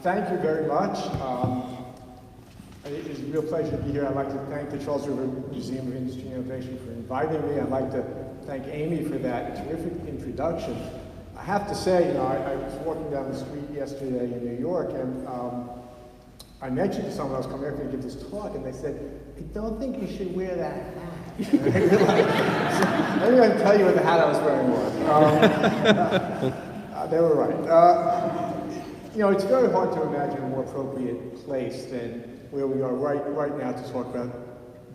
Thank you very much. It is a real pleasure to be here. I'd like to thank the Charles River Museum of Industry and Innovation for inviting me. I'd like to thank Amy for that terrific introduction. I have to say, I was walking down the street yesterday in New York, and I mentioned to someone I was coming here to give this talk, and they said, I don't think you should wear that hat. And I realized, I didn't even tell you what the hat I was wearing was. They were right. It's very hard to imagine a more appropriate place than where we are right now to talk about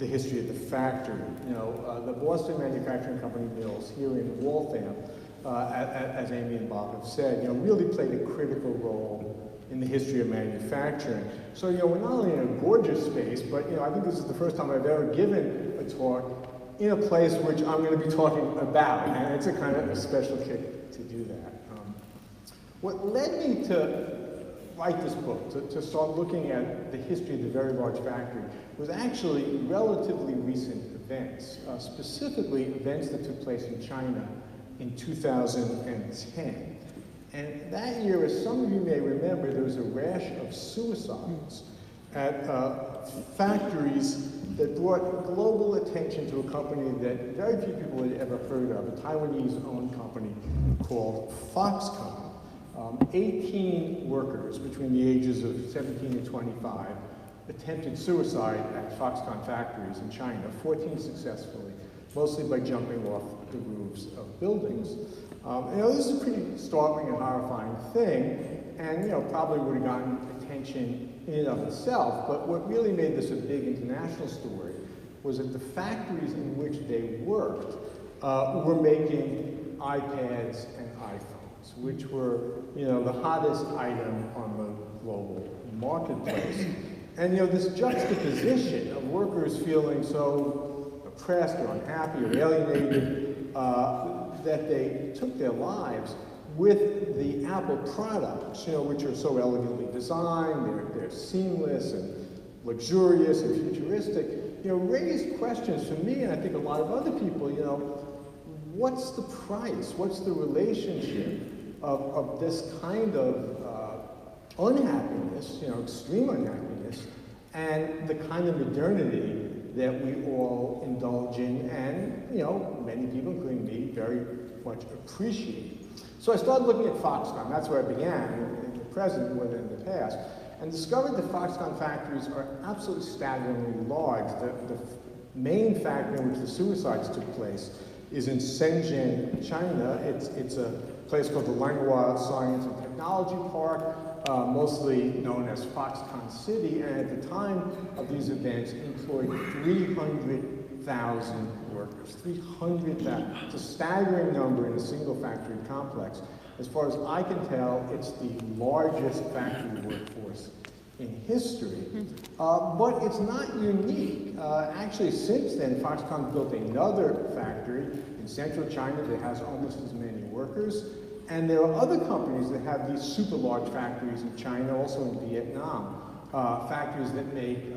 the history of the factory. The Boston Manufacturing Company mills here in Waltham, as Amy and Bob have said, really played a critical role in the history of manufacturing. So, we're not only in a gorgeous space, but, I think this is the first time I've ever given a talk in a place which I'm going to be talking about, and it's a kind of a special kick to do that. What led me to write this book, to start looking at the history of the very large factory, was actually relatively recent events, specifically events that took place in China in 2010. And that year, as some of you may remember, there was a rash of suicides at factories that brought global attention to a company that very few people had ever heard of, a Taiwanese-owned company called Foxconn. 18 workers between the ages of 17 and 25 attempted suicide at Foxconn factories in China, 14 successfully, mostly by jumping off the roofs of buildings. This is a pretty startling and horrifying thing, and probably would have gotten attention in and of itself, but what really made this a big international story was that the factories in which they worked were making iPads and iPhones, which were, the hottest item on the global marketplace. And, this juxtaposition of workers feeling so oppressed or unhappy or alienated that they took their lives with the Apple products, which are so elegantly designed, they're seamless and luxurious and futuristic, raised questions for me, and I think a lot of other people, what's the price? What's the relationship of this kind of unhappiness, extreme unhappiness, and the kind of modernity that we all indulge in and, many people, including me, very much appreciate. So I started looking at Foxconn. That's where I began, in the present more than in the past, and discovered that Foxconn factories are absolutely staggeringly large. The main factory in which the suicides took place is in Shenzhen, China. It's a place called the Langhua Science and Technology Park, mostly known as Foxconn City, and at the time of these events employed 300,000 workers. 300,000. It's a staggering number in a single factory complex. As far as I can tell, it's the largest factory workforce in history. But it's not unique. Actually, since then, Foxconn built another factory in central China that has almost as many workers. And there are other companies that have these super large factories in China, also in Vietnam, factories that make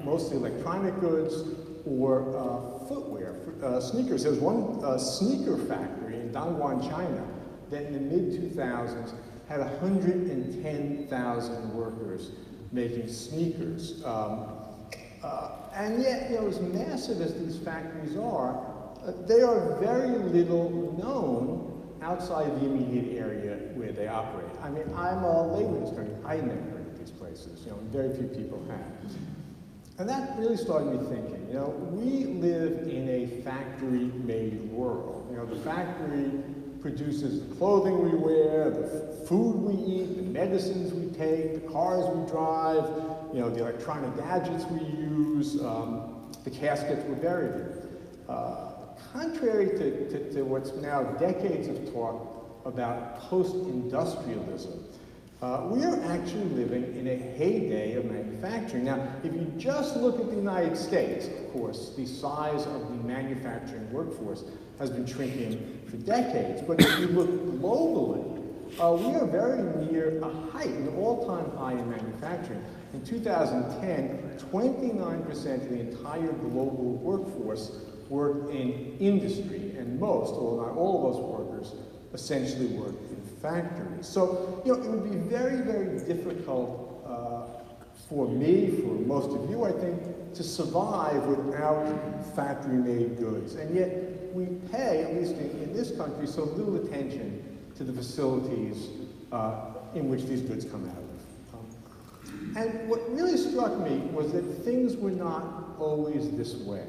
mostly electronic goods or footwear, sneakers. There's one sneaker factory in Dongguan, China, that in the mid-2000s had 110,000 workers making sneakers. And yet, as massive as these factories are, they are very little known outside the immediate area where they operate. I mean, I'm a labor historian. I never heard of these places. Very few people have. And that really started me thinking, we live in a factory-made world. The factory produces the clothing we wear, the food we eat, the medicines we take, the cars we drive, the electronic gadgets we use, the caskets we're buried in. Contrary to what's now decades of talk about post-industrialism, we are actually living in a heyday of manufacturing. Now, if you just look at the United States, of course, the size of the manufacturing workforce has been shrinking for decades. But if you look globally, we are very near a height, an all-time high in manufacturing. In 2010, 29% of the entire global workforce worked in industry, and most, although not all of those workers, essentially worked in factories. So, you know, it would be very, very difficult for me, for most of you, I think, to survive without factory-made goods. And yet, we pay, at least in this country, so little attention to the facilities in which these goods come out of. And what really struck me was that things were not always this way.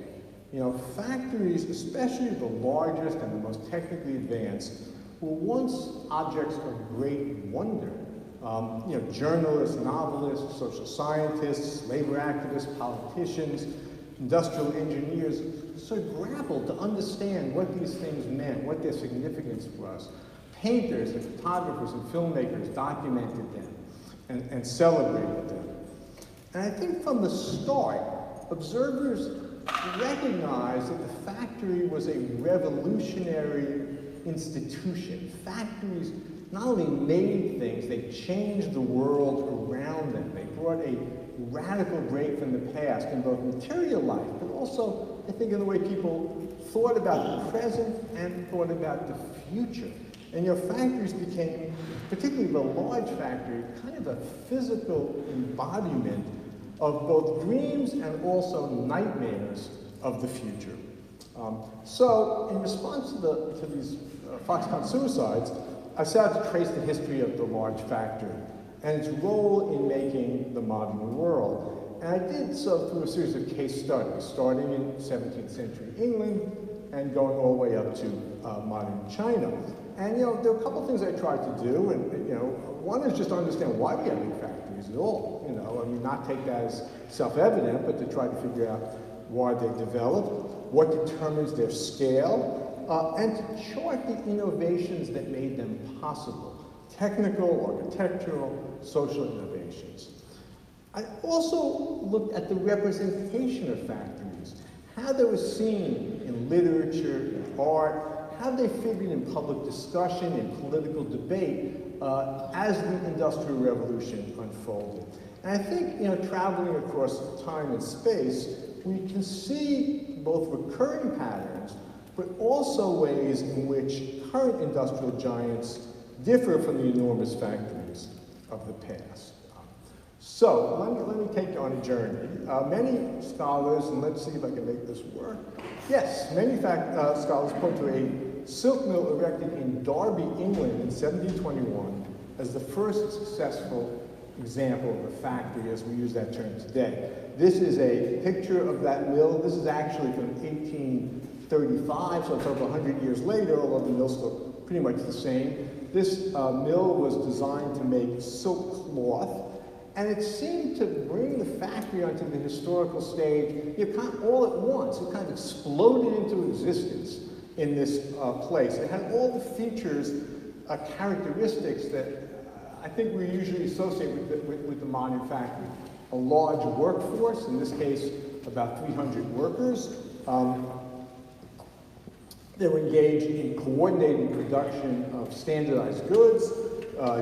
You know, factories, especially the largest and the most technically advanced, were once objects of great wonder. You know, journalists, novelists, social scientists, labor activists, politicians, industrial engineers sort of grappled to understand what these things meant, what their significance was. Painters and photographers and filmmakers documented them and celebrated them. And I think from the start, observers recognized that the factory was a revolutionary institution. Factories not only made things, they changed the world around them. They brought a radical break from the past in both material life, but also, I think, in the way people thought about the present and thought about the future. And your factories became, particularly the large factory, kind of a physical embodiment of both dreams and also nightmares of the future. So, in response to these Foxconn suicides, I set out to trace the history of the large factory and its role in making the modern world. And I did so through a series of case studies, starting in 17th century England and going all the way up to modern China. And, you know, there are a couple of things I tried to do, and, you know, one is just to understand why we have big factories at all. You know, I mean, not take that as self-evident, but to try to figure out why they developed, what determines their scale, and to chart the innovations that made them possible. Technical, architectural, social innovations. I also looked at the representation of factories, how they were seen in literature, in art, how they figured in public discussion, in political debate, as the Industrial Revolution unfolded. And I think, you know, traveling across time and space, we can see both recurring patterns, but also ways in which current industrial giants differ from the enormous factories of the past. So let me take you on a journey. Many scholars, and let's see if I can make this work. Yes, many scholars point to a silk mill erected in Derby, England in 1721 as the first successful example of a factory as we use that term today. This is a picture of that mill. This is actually from 1835, so it's over 100 years later, although the mill's still pretty much the same. This mill was designed to make silk cloth, and it seemed to bring the factory onto the historical stage, you know, kind of all at once. It kind of exploded into existence in this place. It had all the features, characteristics that I think we usually associate with the modern factory. A large workforce, in this case about 300 workers. They were engaged in coordinated production of standardized goods,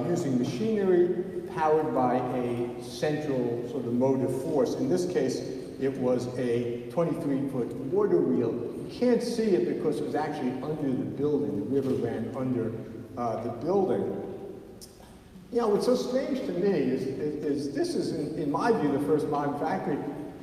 using machinery powered by a central sort of motive force. In this case, it was a 23-foot water wheel. You can't see it because it was actually under the building. The river ran under the building. You know, what's so strange to me is this is, in my view, the first modern factory.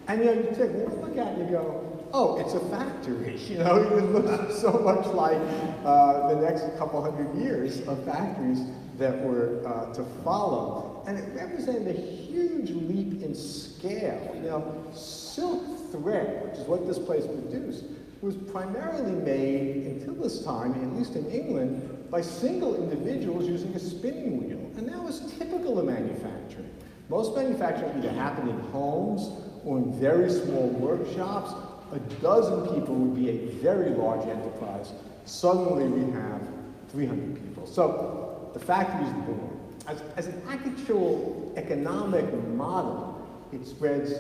And, you know, you take one look at it and you go, oh, it's a factory. You know, it looks so much like the next couple hundred years of factories that were to follow. And it represented a huge leap in scale. You know, silk thread, which is what this place produced, was primarily made until this time, at least in England, by single individuals using a spinning wheel. And that was typical of manufacturing. Most manufacturing either happened in homes or in very small workshops. A dozen people would be a very large enterprise. Suddenly we have 300 people. So the factory is born. As an actual economic model, it spreads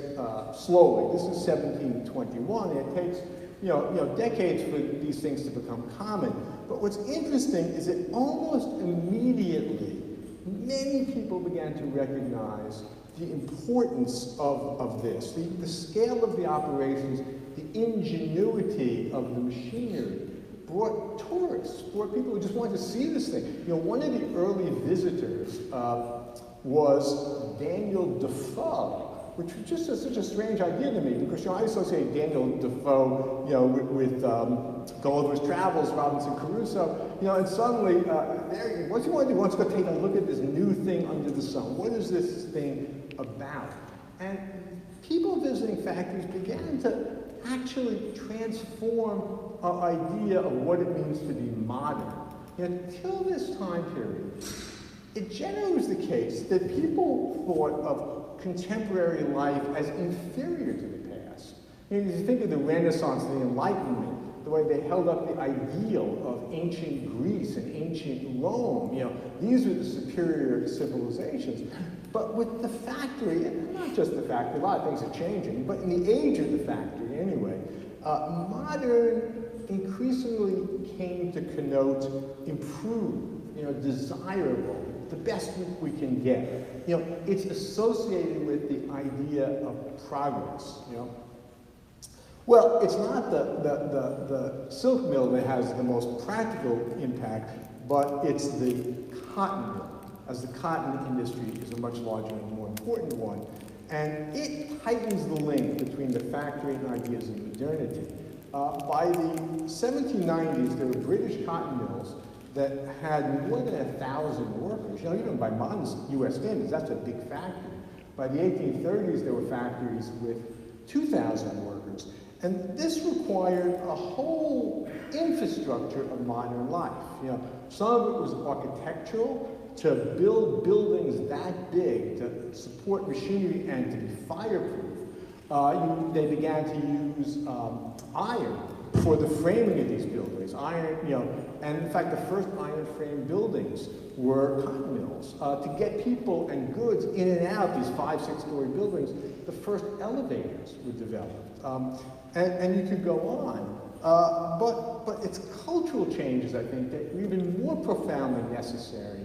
slowly. This is 1721, and it takes you know, decades for these things to become common. But what's interesting is that almost immediately, many people began to recognize the importance of this, the scale of the operations, the ingenuity of the machinery, brought tourists, brought people who just wanted to see this thing. You know, one of the early visitors was Daniel Defoe, which was just such a strange idea to me, because, you know, I associate Daniel Defoe, you know, with Gulliver's Travels, Robinson Crusoe, you know, and suddenly, what do you want to do? Let's go take a look at this new thing under the sun. What is this thing about? And people visiting factories began to actually transform our idea of what it means to be modern. You know, until this time period, it generally was the case that people thought of contemporary life as inferior to the past. You know, you think of the Renaissance and the Enlightenment, the way they held up the ideal of ancient Greece and ancient Rome. You know, these were the superior civilizations. But with the factory, and not just the factory, a lot of things are changing, but in the age of the factory anyway, modern increasingly came to connote improved, you know, desirable, the best we can get. You know, it's associated with the idea of progress, you know. Well, it's not the silk mill that has the most practical impact, but it's the cotton mill, as the cotton industry is a much larger and more important one. And it tightens the link between the factory and ideas of modernity. By the 1790s, there were British cotton mills that had more than 1,000 workers. You know, even by modern U.S. standards, that's a big factory. By the 1830s, there were factories with 2,000 workers. And this required a whole infrastructure of modern life. You know, some of it was architectural, to build buildings that big, to support machinery and to be fireproof. They began to use iron for the framing of these buildings. Iron, you know, and in fact, the first iron frame buildings were cotton mills. To get people and goods in and out these 5-, 6-story buildings, the first elevators were developed. And you could go on. But it's cultural changes, I think, that are even more profoundly necessary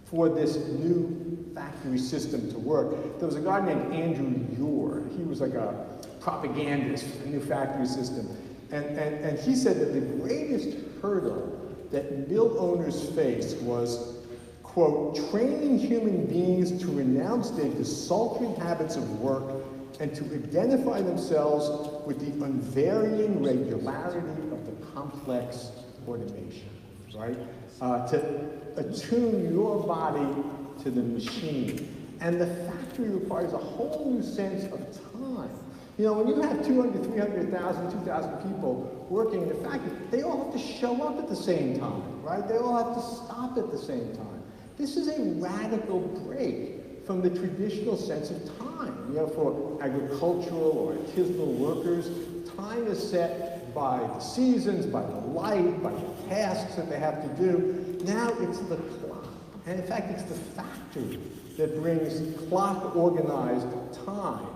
for this new factory system to work. There was a guy named Andrew Ure. He was like a propagandist for the new factory system. And he said that the greatest hurdle that mill owners faced was, quote, training human beings to renounce their desultory habits of work and to identify themselves with the unvarying regularity of the complex automation, right? To attune your body to the machine. And the factory requires a whole new sense of time. You know, when you have 200, 300,000, 2,000 people working in a factory, they all have to show up at the same time, right? They all have to stop at the same time. This is a radical break from the traditional sense of time. You know, for agricultural or artisanal workers, time is set by the seasons, by the light, by the tasks that they have to do. Now it's the clock. And in fact, it's the factory that brings clock-organized time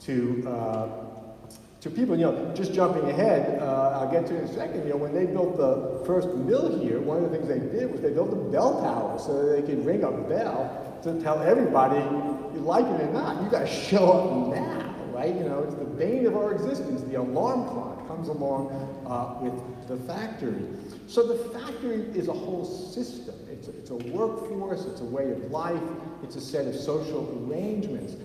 to people. You know, just jumping ahead, I'll get to it in a second. You know, when they built the first mill here, one of the things they did was they built a bell tower so that they could ring a bell to tell everybody, you like it or not, you guys show up now, right? You know, it's the bane of our existence. The alarm clock comes along with the factory. So the factory is a whole system. It's a workforce, it's a way of life, it's a set of social arrangements.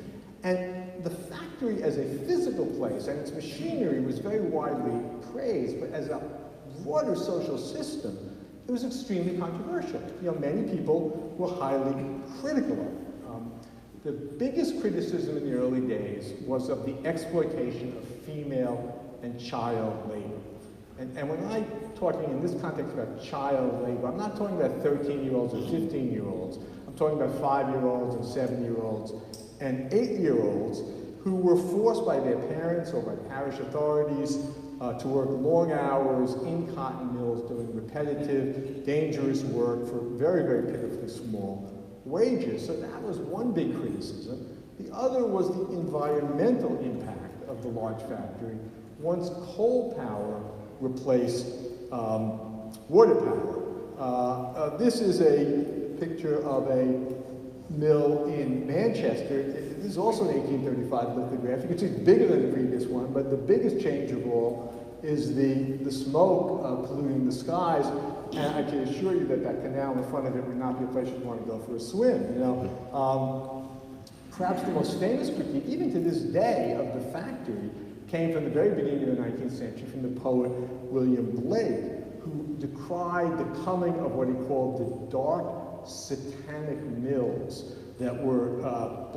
And the factory as a physical place and its machinery was very widely praised, but as a broader social system, it was extremely controversial. You know, many people were highly critical of it. The biggest criticism in the early days was of the exploitation of female and child labor. And when I'm talking in this context about child labor, I'm not talking about 13-year-olds or 15-year-olds. I'm talking about 5-year-olds and 7-year-olds and 8-year-olds who were forced by their parents or by parish authorities to work long hours in cotton mills doing repetitive, dangerous work for very, very pitifully small wages. So that was one big criticism. The other was the environmental impact of the large factory once coal power replaced water power. This is a picture of a mill in Manchester. This is also an 1835 lithograph. You can see it's bigger than the previous one, but the biggest change of all is the smoke polluting the skies. And I can assure you that that canal in front of it would not be a place you'd want to go for a swim, you know. Perhaps the most famous critique, even to this day, of the factory came from the very beginning of the 19th century from the poet William Blake, who decried the coming of what he called the dark satanic mills that were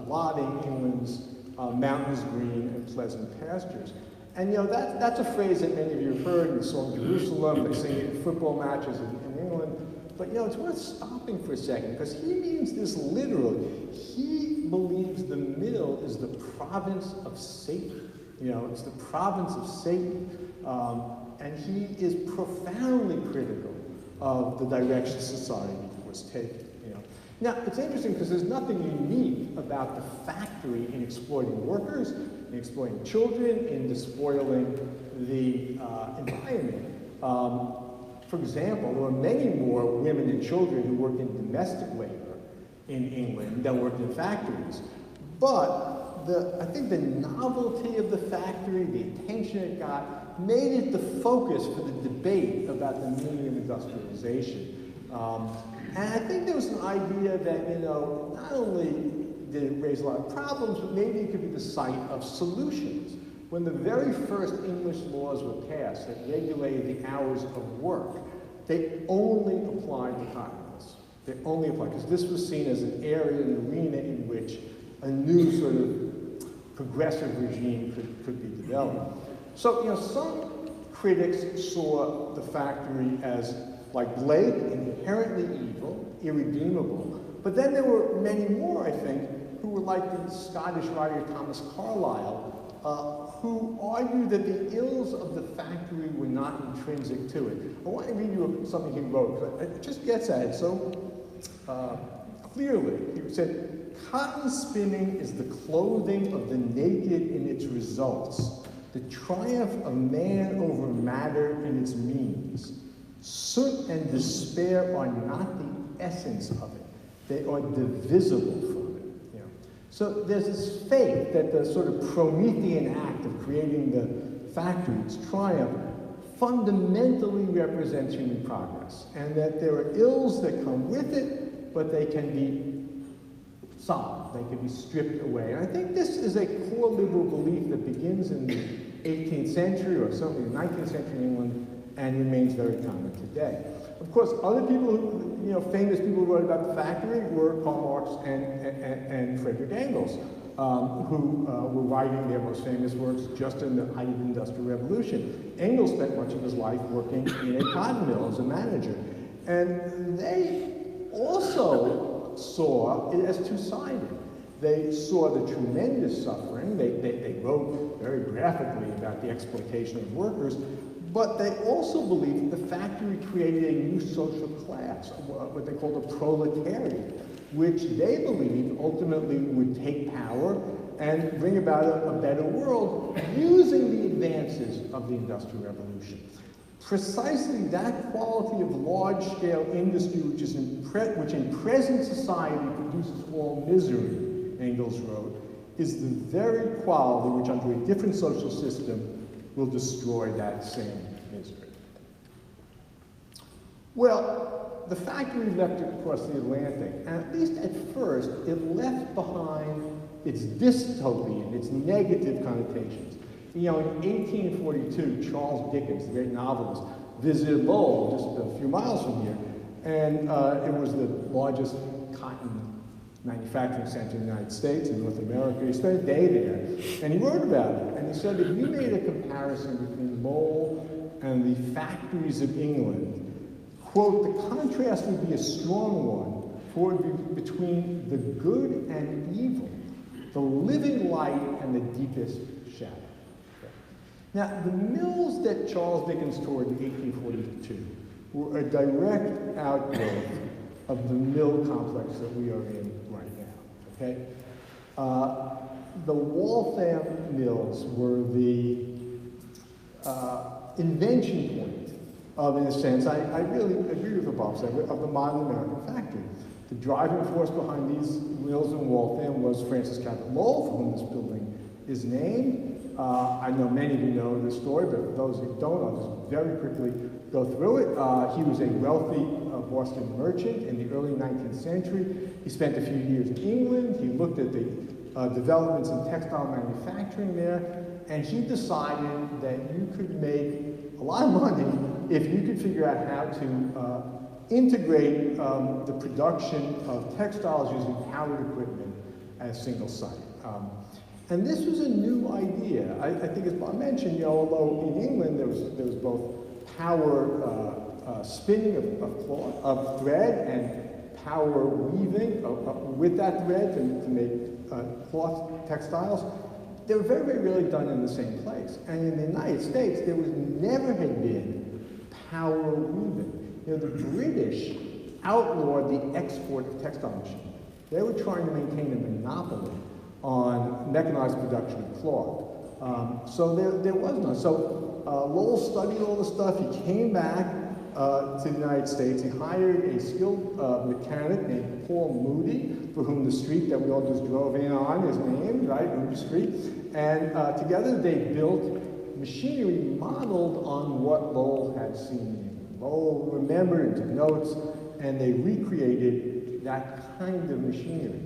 blotting England's mountains green and pleasant pastures. And you know, that's a phrase that many of you have heard in the song Jerusalem. They sing it in football matches in England. But you know, it's worth stopping for a second, because he means this literally. He believes the mill is the province of Satan. You know, it's the province of Satan. And he is profoundly critical of the direction society was taking. You know. Now, it's interesting because there's nothing unique about the factory in exploiting workers, in exploiting children, in despoiling the environment. For example, there were many more women and children who worked in domestic labor in England than worked in factories. But I think the novelty of the factory, the attention it got, made it the focus for the debate about the meaning of industrialization. And I think there was an idea that, you know, not only did it raise a lot of problems, but maybe it could be the site of solutions. When the very first English laws were passed that regulated the hours of work, they only applied to communists. They only applied, because this was seen as an area, an arena in which a new sort of progressive regime could be developed. So, you know, some critics saw the factory as, like Blake, inherently evil, irredeemable. But then there were many more, I think, who were like the Scottish writer Thomas Carlyle, who argued that the ills of the factory were not intrinsic to it. I want to read you something he wrote, but it just gets at it so clearly. He said, "Cotton spinning is the clothing of the naked in its results, the triumph of man over matter and its means. Soot and despair are not the essence of it. They are divisible from it." You know? So there's this faith that the sort of Promethean act of creating the factory, its triumph, fundamentally represents human progress, and that there are ills that come with it, but they can be solved, they can be stripped away. And I think this is a core liberal belief that begins in the 18th century, or certainly the 19th century in England, and remains very common today. Of course, other people who, you know, famous people who wrote about the factory were Karl Marx and Frederick Engels, who were writing their most famous works just in the height of the Industrial Revolution. Engels spent much of his life working in a cotton mill as a manager. And they also saw it as two-sided. They saw the tremendous suffering. They wrote very graphically about the exploitation of workers, but they also believed that the factory created a new social class, what they called a proletariat, which they believed ultimately would take power and bring about a better world using the advances of the Industrial Revolution. Precisely that quality of large-scale industry which in present society produces all misery, Engels wrote, is the very quality which under a different social system will destroy that same misery. Well, the factory left across the Atlantic, and at least at first, it left behind its dystopian, its negative connotations. You know, in 1842, Charles Dickens, the great novelist, visited Lowell, just a few miles from here, and it was the largest cotton manufacturing center in the United States, in North America. He spent a day there, and he wrote about it, and he said if you made a comparison between Lowell and the factories of England, quote, the contrast would be a strong one, for it would be between the good and evil, the living light and the deepest shadow. Okay. Now, the mills that Charles Dickens toured in 1842 were a direct outgrowth of the mill complex that we are in right now, okay? The Waltham mills were the invention point of, in a sense, I really agree with the Bob said, of the modern American factory. The driving force behind these mills in Waltham was Francis Cabot Lowell, for whom this building is named, I know many of you know this story, but for those who don't, I'll just very quickly go through it. He was a wealthy Boston merchant in the early 19th century. He spent a few years in England. He looked at the developments in textile manufacturing there, and he decided that you could make a lot of money if you could figure out how to integrate the production of textiles using powered equipment at a single site. And this was a new idea. I think, as Bob mentioned, although in England there was both power spinning of thread and power weaving with that thread to make cloth textiles, they were very, very rarely done in the same place. And in the United States, there never had been power weaving. The British outlawed the export of textile machines. They were trying to maintain a monopoly on mechanized production of cloth. So there was none. So Lowell studied all the stuff. He came back to the United States. He hired a skilled mechanic named Paul Moody, for whom the street that we all just drove in on is named, right, Moody Street. And together they built machinery modeled on what Lowell had seen. Lowell remembered and took notes, and they recreated that kind of machinery.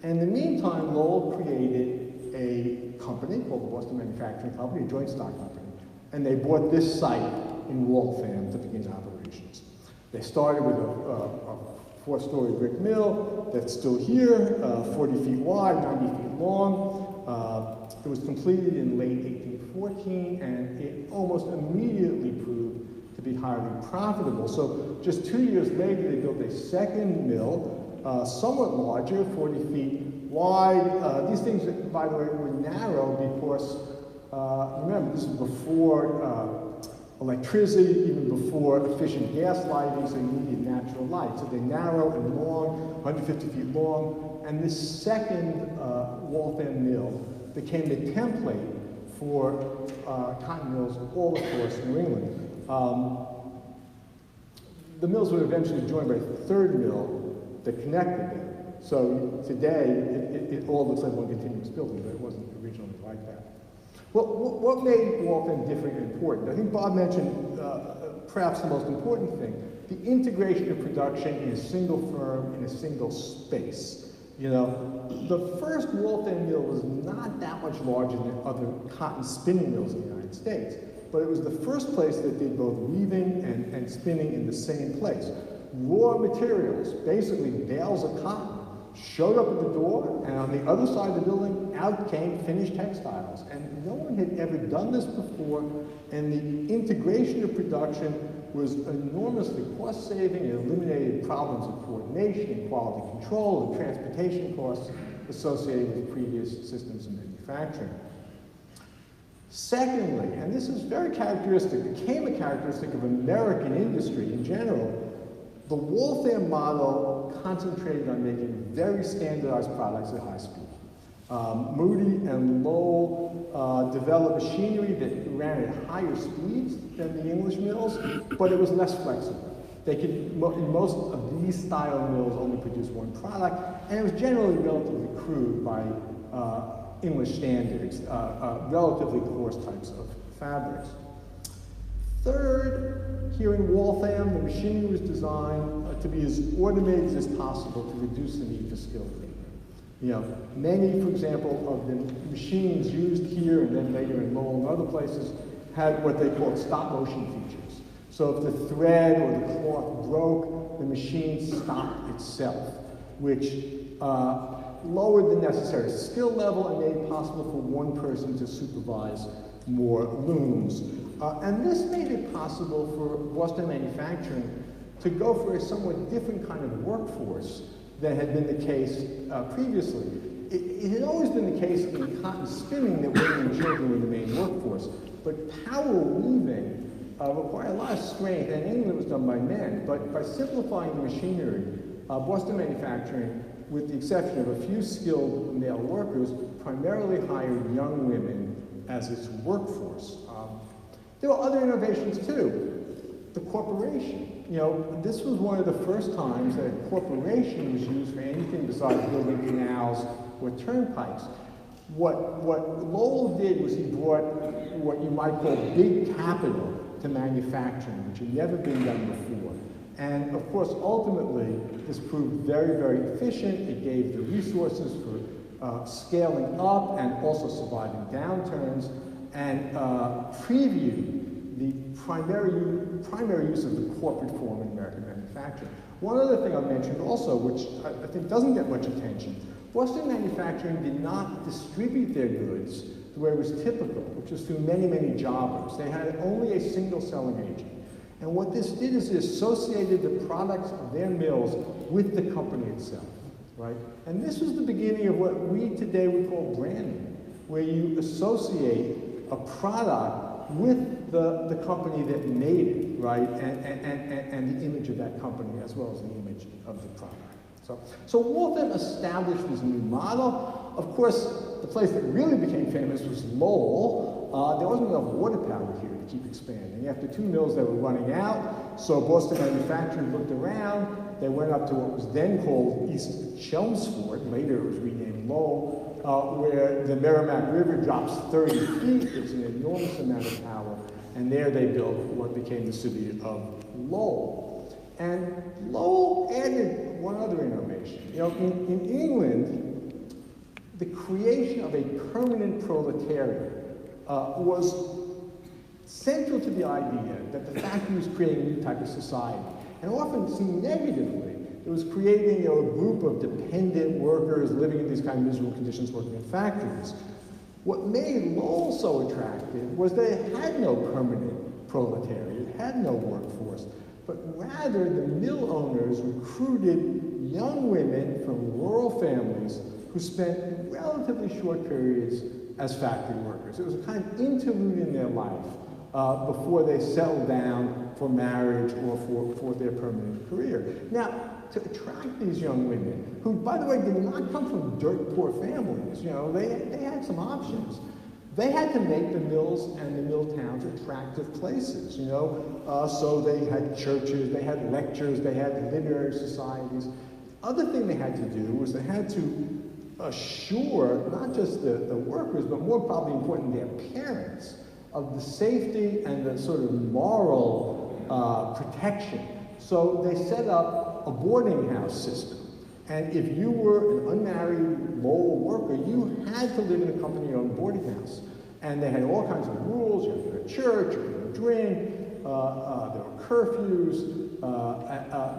And in the meantime, Lowell created a company called the Boston Manufacturing Company, a joint stock company, and they bought this site in Waltham to begin operations. They started with a 4-story brick mill that's still here, 40 feet wide, 90 feet long. It was completed in late 1814, and it almost immediately proved to be highly profitable. So just 2 years later, they built a second mill, somewhat larger, 40 feet wide. These things, by the way, were narrow because, remember, this is before electricity, even before efficient gas lighting, so you needed natural light. So they're narrow and long, 150 feet long, and this second Waltham mill became the template for cotton mills all across New England. The mills were eventually joined by a third mill that connected them. So today, it all looks like one continuous building, but it wasn't originally like that. Well, what made Waltham different and important? I think Bob mentioned perhaps the most important thing, the integration of production in a single firm, in a single space. The first Waltham mill was not that much larger than other cotton spinning mills in the United States, but it was the first place that did both weaving and spinning in the same place. Raw materials, basically bales of cotton, showed up at the door, and on the other side of the building, out came finished textiles. And no one had ever done this before, and the integration of production was enormously cost-saving and eliminated problems of coordination and quality control and transportation costs associated with previous systems of manufacturing. Secondly, and this is very characteristic, became a characteristic of American industry in general, the Waltham model concentrated on making very standardized products at high speed. Moody and Lowell developed machinery that ran at higher speeds than the English mills, but it was less flexible. They could, in most of these style mills, only produce one product, and it was generally relatively crude by English standards, relatively coarse types of fabrics. Third, here in Waltham, the machinery was designed to be as automated as possible to reduce the need for skilled labor. Many, for example, of the machines used here and then later in Lowell and other places had what they called stop-motion features. So if the thread or the cloth broke, the machine stopped itself, which lowered the necessary skill level and made it possible for one person to supervise more looms. And this made it possible for Boston Manufacturing to go for a somewhat different kind of workforce than had been the case previously. It had always been the case in cotton spinning that women and children were the main workforce, but power weaving required a lot of strength, and in England it was done by men. But by simplifying the machinery, Boston Manufacturing, with the exception of a few skilled male workers, primarily hired young women as its workforce. There were other innovations too. The corporation. This was one of the first times that a corporation was used for anything besides building canals or turnpikes. What Lowell did was he brought what you might call big capital to manufacturing, which had never been done before. And of course, ultimately, this proved very, very efficient. It gave the resources for scaling up and also surviving downturns, and previewed the primary use of the corporate form in American manufacturing. One other thing I mentioned also, which I think doesn't get much attention, Boston Manufacturing did not distribute their goods the way it was typical, which was through many, many jobbers. They had only a single selling agent. And what this did is it associated the products of their mills with the company itself, right? And this was the beginning of what we today would call branding, where you associate a product with the company that made it, right? And the image of that company as well as the image of the product. So Waltham established this new model. Of course, the place that really became famous was Lowell. There wasn't enough water power here to keep expanding. After 2 mills, they were running out. So Boston Manufacturing looked around. They went up to what was then called East Chelmsford. Later, it was renamed Lowell, where the Merrimack River drops 30 feet. It's an enormous amount of power. And there they built what became the city of Lowell. And Lowell added one other innovation. You know, in England, the creation of a permanent proletariat was central to the idea that the factory was creating a new type of society. And often seen negatively, it was creating a group of dependent workers living in these kind of miserable conditions working in factories. What made Lowell so attractive was that it had no permanent proletariat, it had no workforce, but rather the mill owners recruited young women from rural families who spent relatively short periods as factory workers. It was a kind of interlude in their life before they settled down for marriage or for their permanent career. Now, to attract these young women, who, by the way, did not come from dirt poor families, you know, they had some options. They had to make the mills and the mill towns attractive places, you know. So they had churches, they had lectures, they had literary societies. The other thing they had to do was they had to assure not just the workers, but more probably important, their parents, of the safety and the sort of moral protection. So they set up a boarding house system. And if you were an unmarried Lowell worker, you had to live in a company-owned boarding house. And they had all kinds of rules. You had to go to church, you had to drink, there were curfews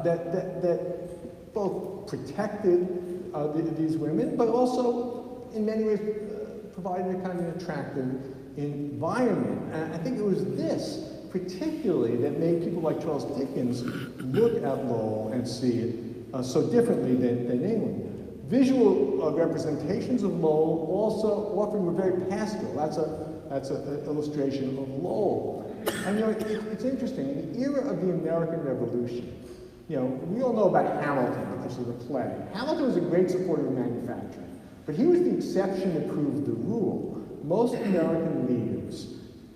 that both protected these women, but also in many ways provided a kind of attractive environment. And I think it was this particularly that made people like Charles Dickens look at Lowell and see it so differently than England. Visual representations of Lowell also often were very pastoral. That's an illustration of Lowell. And you know, it's interesting. In the era of the American Revolution, you know, we all know about Hamilton, which is the play. Hamilton was a great supporter of manufacturing, but he was the exception that proved the rule. Most American leaders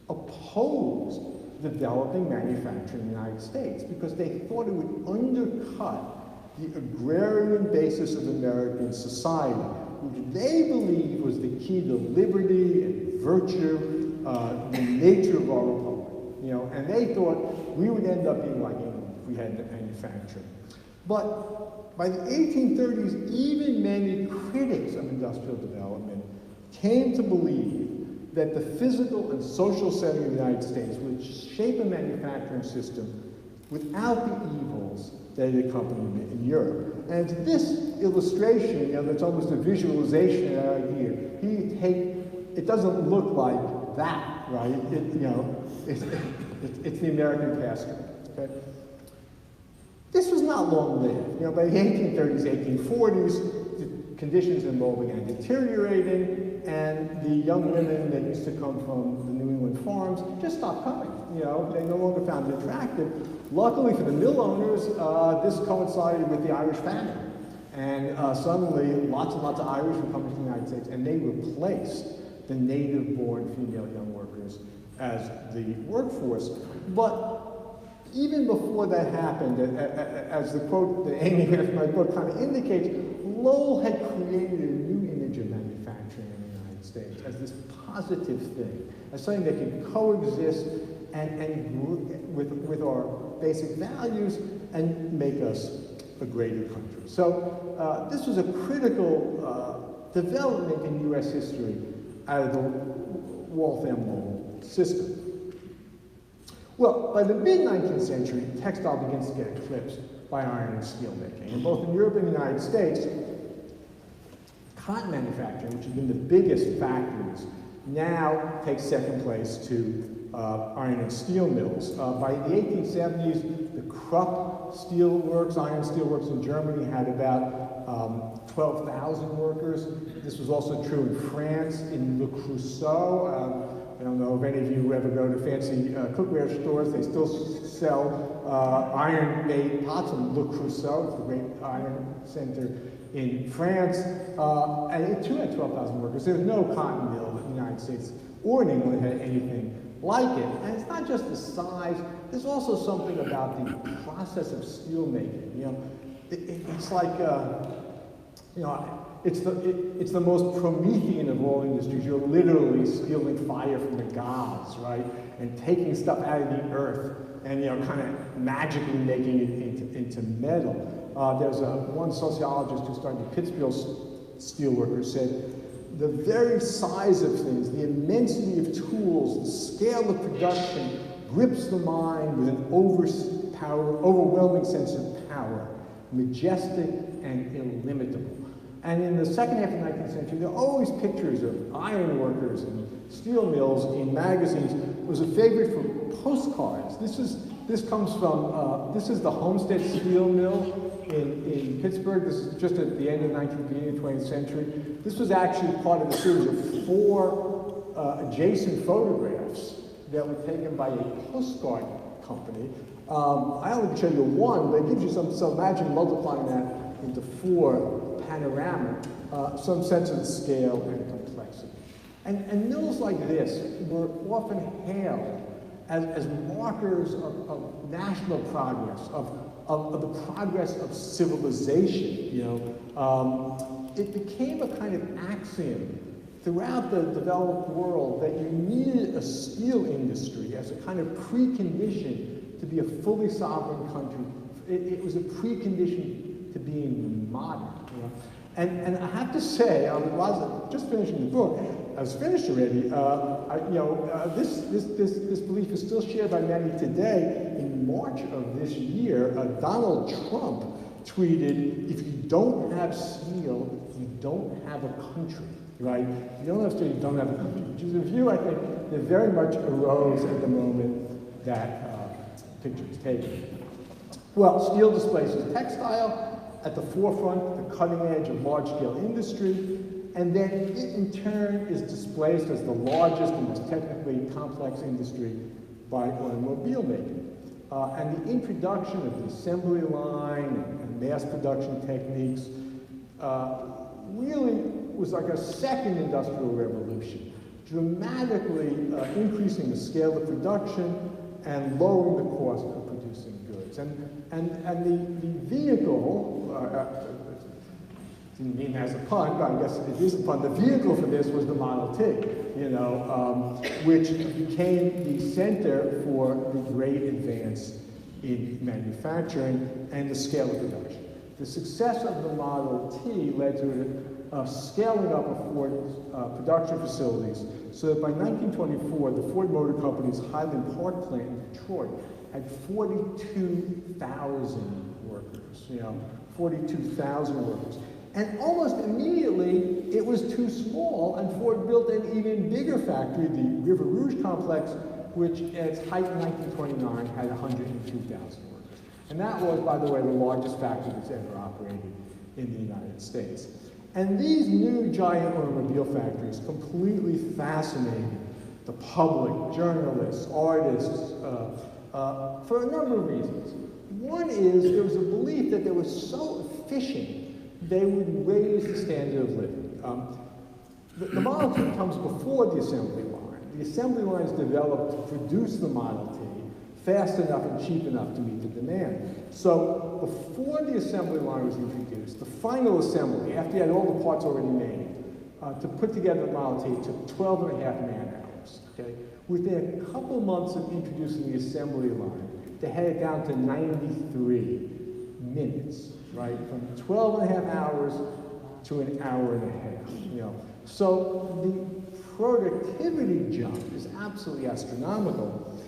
opposed developing manufacturing in the United States because they thought it would undercut the agrarian basis of American society, which they believed was the key to liberty and virtue, the nature of our republic. You know, and they thought we would end up being like England if we had manufacturing. But by the 1830s, even many critics of industrial development came to believe that the physical and social setting of the United States would shape a manufacturing system without the evils that had accompanied it in Europe. And it's this illustration, you know, that's almost a visualization of that idea. It doesn't look like that, right? It's the American pasture. Okay? This was not long-lived. You know, by the 1830s, 1840s, the conditions in Lowell began deteriorating, and the young women that used to come from the New England farms just stopped coming. You know, they no longer found it attractive. Luckily for the mill owners, this coincided with the Irish famine. And suddenly, lots and lots of Irish were coming to the United States, and they replaced the native-born female young workers as the workforce. But even before that happened, as the quote, the ending of my book kind of indicates, Lowell had created a new image of manufacturing in the United States as this positive thing, as something that can coexist and with our basic values and make us a greater country. So this was a critical development in U.S. history out of the Waltham system. Well, by the mid-19th century, textile begins to get eclipsed by iron and steel making. And both in Europe and the United States, cotton manufacturing, which has been the biggest factories, now takes second place to iron and steel mills. By the 1870s, the Krupp steel works, iron steel works in Germany, had about 12,000 workers. This was also true in France, in Le Creusot. I don't know if any of you ever go to fancy cookware stores. They still sell iron-made pots in Le Creusot. It's the great iron center in France. And it too had 12,000 workers. There was no cotton mill in the United States or in England that had anything like it. And it's not just the size. There's also something about the process of steel making. You know, it's like, you know, it's the most Promethean of all industries. You're literally stealing fire from the gods, right? And taking stuff out of the earth and, you know, kind of magically making it into metal. There's one sociologist who started Pittsfield Steelworkers said, the very size of things, the immensity of tools, the scale of production grips the mind with an overwhelming sense of power, majestic and illimitable. And in the second half of the 19th century, there are always pictures of iron workers and steel mills in magazines. It was a favorite for postcards. This comes from, this is the Homestead Steel Mill in Pittsburgh. This is just at the end of the 19th, beginning of the 20th century. This was actually part of a series of 4 adjacent photographs that were taken by a postcard company. I only can show you one, but it gives you some, so imagine multiplying that into 4 panorama, some sense of the scale and complexity. And mills like this were often hailed as markers of national progress, of the progress of civilization, you know. It became a kind of axiom throughout the developed world that you needed a steel industry as a kind of precondition to be a fully sovereign country. It was a precondition to being modern, you know. And I have to say, I was just finishing the book. I was finished already. This belief is still shared by many today. In March of this year, Donald Trump tweeted, "If you don't have steel, you don't have a country." Right? If you don't have steel, you don't have a country. Which is a view I think that very much arose at the moment that picture was taken. Well, steel displaces textile at the forefront, the cutting edge of large-scale industry, and then it in turn is displaced as the largest and most technically complex industry by automobile making. And the introduction of the assembly line and mass production techniques really was like a second industrial revolution, dramatically increasing the scale of production and lowering the cost of producing goods. And the vehicle, didn't mean as a pun, but I guess it is a pun. The vehicle for this was the Model T, you know, which became the center for the great advance in manufacturing and the scale of production. The success of the Model T led to a scaling up of Ford's production facilities, so that by 1924, the Ford Motor Company's Highland Park plant in Detroit had 42,000 workers, you know, 42,000 workers. And almost immediately, it was too small, and Ford built an even bigger factory, the River Rouge complex, which at its height in 1929 had 102,000 workers. And that was, by the way, the largest factory that's ever operated in the United States. And these new giant automobile factories completely fascinated the public, journalists, artists, for a number of reasons. One is there was a belief that they were so efficient they would raise the standard of living. The Model T comes before the assembly line. The assembly line is developed to produce the Model T fast enough and cheap enough to meet the demand. So before the assembly line was introduced, the final assembly, after you had all the parts already made, to put together the Model T took 12 and a half man-hours, okay? Within a couple months of introducing the assembly line, they had it down to 93 minutes, right? From 12 and a half hours to an hour and a half, you know. So the productivity jump is absolutely astronomical.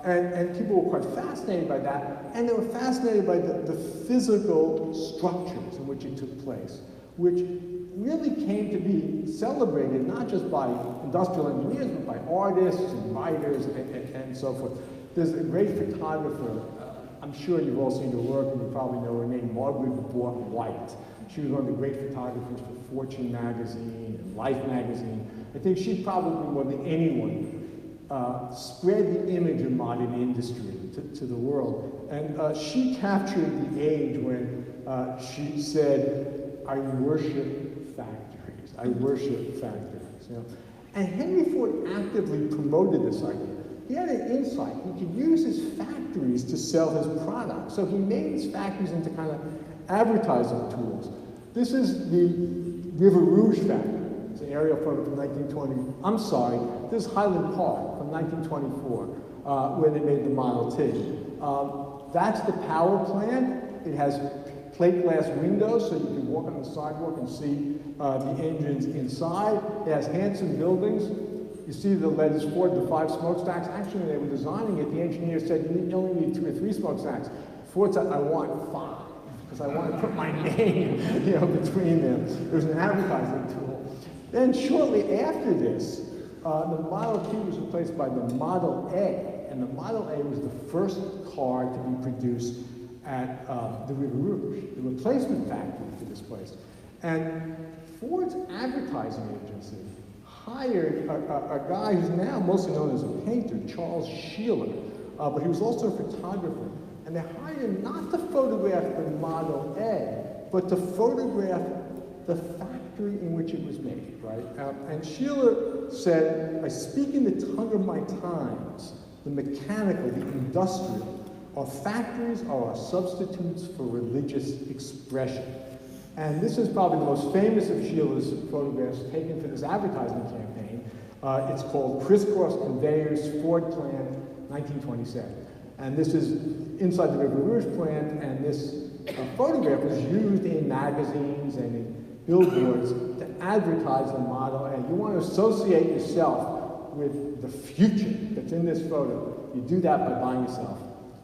And people were quite fascinated by that, and they were fascinated by the physical structures in which it took place, which really came to be celebrated not just by industrial engineers, but by artists and writers and so forth. There's a great photographer, I'm sure you've all seen her work, and you probably know her name, Margaret White. She was one of the great photographers for Fortune magazine and Life magazine. I think she probably more than anyone spread the image of modern industry to the world. And she captured the age when she said, I worship factories. I worship factories. You know? And Henry Ford actively promoted this idea. He had an insight. He could use his factories to sell his products. So he made his factories into kind of advertising tools. This is the River Rouge factory. It's an aerial photo from 1920. I'm sorry, this is Highland Park from 1924, where they made the Model T. That's the power plant. It has plate glass windows, so you can walk on the sidewalk and see the engines inside. It has handsome buildings. You see the letters Ford, the 5 smokestacks. Actually, when they were designing it, the engineer said you only need 2 or 3 smokestacks. Ford said, I want 5, because I want to put my name, you know, between them. It was an advertising tool. Then shortly after this, the Model T was replaced by the Model A, and the Model A was the first car to be produced at the River Rouge, the replacement factory for this place. And Ford's advertising agency hired a guy who's now mostly known as a painter, Charles Sheeler, but he was also a photographer. And they hired him not to photograph the Model A, but to photograph the factory in which it was made, right? And Sheeler said, I speak in the tongue of my times, the mechanical, the industrial. Our factories are our substitutes for religious expression. And this is probably the most famous of Sheeler's photographs taken for this advertising campaign. It's called Crisscross Conveyors, Ford Plant, 1927. And this is inside the River Rouge plant, and this photograph was used in magazines and in billboards to advertise the Model A. You want to associate yourself with the future that's in this photo. You do that by buying yourself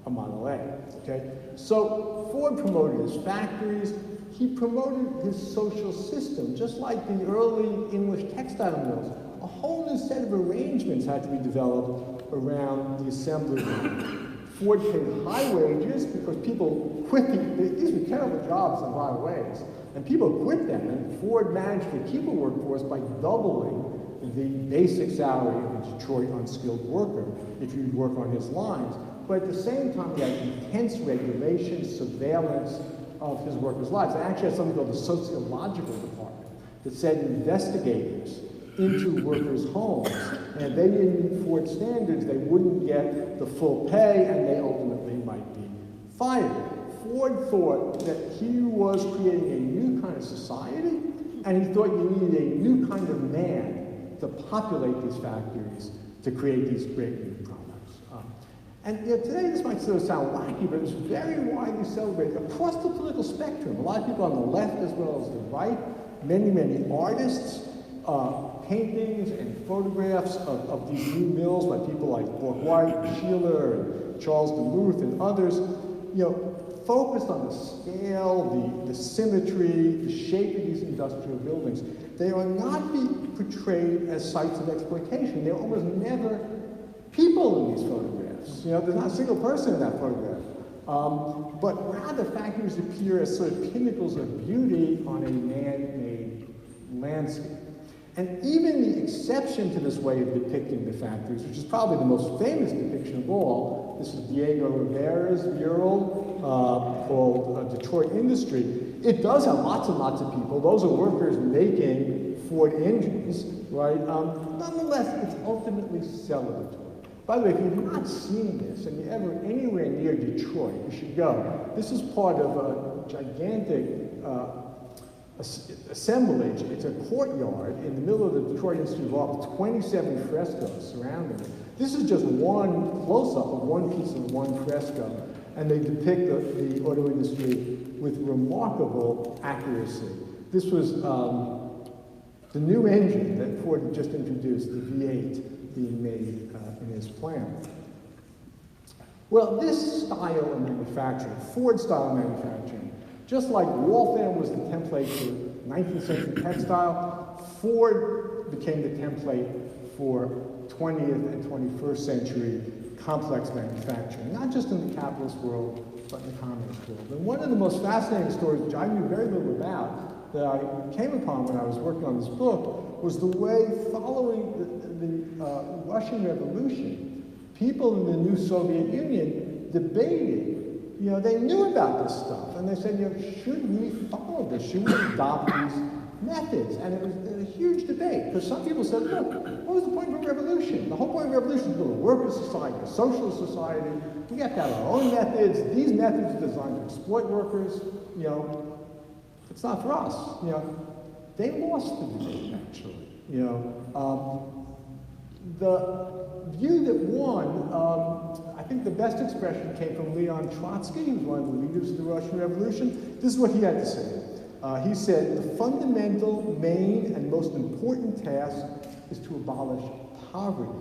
a Model A, okay? So Ford promoted his factories. He promoted his social system, just like the early English textile mills. A whole new set of arrangements had to be developed around the assembly line. Ford paid high wages because people quit these were terrible jobs in a lot of ways, and people quit them, and Ford managed to keep a workforce by doubling the basic salary of a Detroit unskilled worker if you work on his lines. But at the same time, he had intense regulation, surveillance of his workers' lives. They actually had something called the sociological department that sent investigators into workers' homes, and if they didn't meet Ford standards, they wouldn't get the full pay, and they ultimately might be fired. Ford thought that he was creating a new kind of society, and he thought you needed a new kind of man to populate these factories to create these great new products. And you know, today this might sort of sound wacky, but it's very widely celebrated across the political spectrum. A lot of people on the left as well as the right, many, many artists, paintings and photographs of these new mills by people like Bork White, Sheeler, and Charles DeMuth, and others, you know, focused on the scale, the symmetry, the shape of these industrial buildings. They are not being portrayed as sites of exploitation. There are almost never people in these photographs. You know, there's not a single person in that photograph. But rather, factories appear as sort of pinnacles of beauty on a man-made landscape. And even the exception to this way of depicting the factories, which is probably the most famous depiction of all, this is Diego Rivera's mural called Detroit Industry. It does have lots and lots of people. Those are workers making Ford engines, right? Nonetheless, it's ultimately celebratory. By the way, if you've not seen this and you're ever anywhere near Detroit, you should go. This is part of a gigantic assemblage. It's a courtyard in the middle of the Detroit Institute of Art with 27 frescoes surrounding it. This is just one close-up of one piece of one fresco, and they depict the auto industry with remarkable accuracy. This was the new engine that Ford had just introduced, the V8, being made in his plant. Well, this style of manufacturing, Ford style manufacturing, just like Waltham was the template for 19th century textile, Ford became the template for 20th and 21st century complex manufacturing, not just in the capitalist world, but in the communist world. And one of the most fascinating stories, which I knew very little about, that I came upon when I was working on this book, was the way following the Russian Revolution, people in the new Soviet Union debated. You know, they knew about this stuff, and they said, you know, should we follow this? Should we adopt these methods? And it was a huge debate, because some people said, look, what was the point of a revolution? The whole point of a revolution is to build a worker society, a socialist society. We have to have our own methods. These methods are designed to exploit workers. You know, it's not for us. You know, they lost the debate, actually. You know, the view that won, I think the best expression came from Leon Trotsky, who was one of the leaders of the Russian Revolution. This is what he had to say. He said, the fundamental, main, and most important task is to abolish poverty.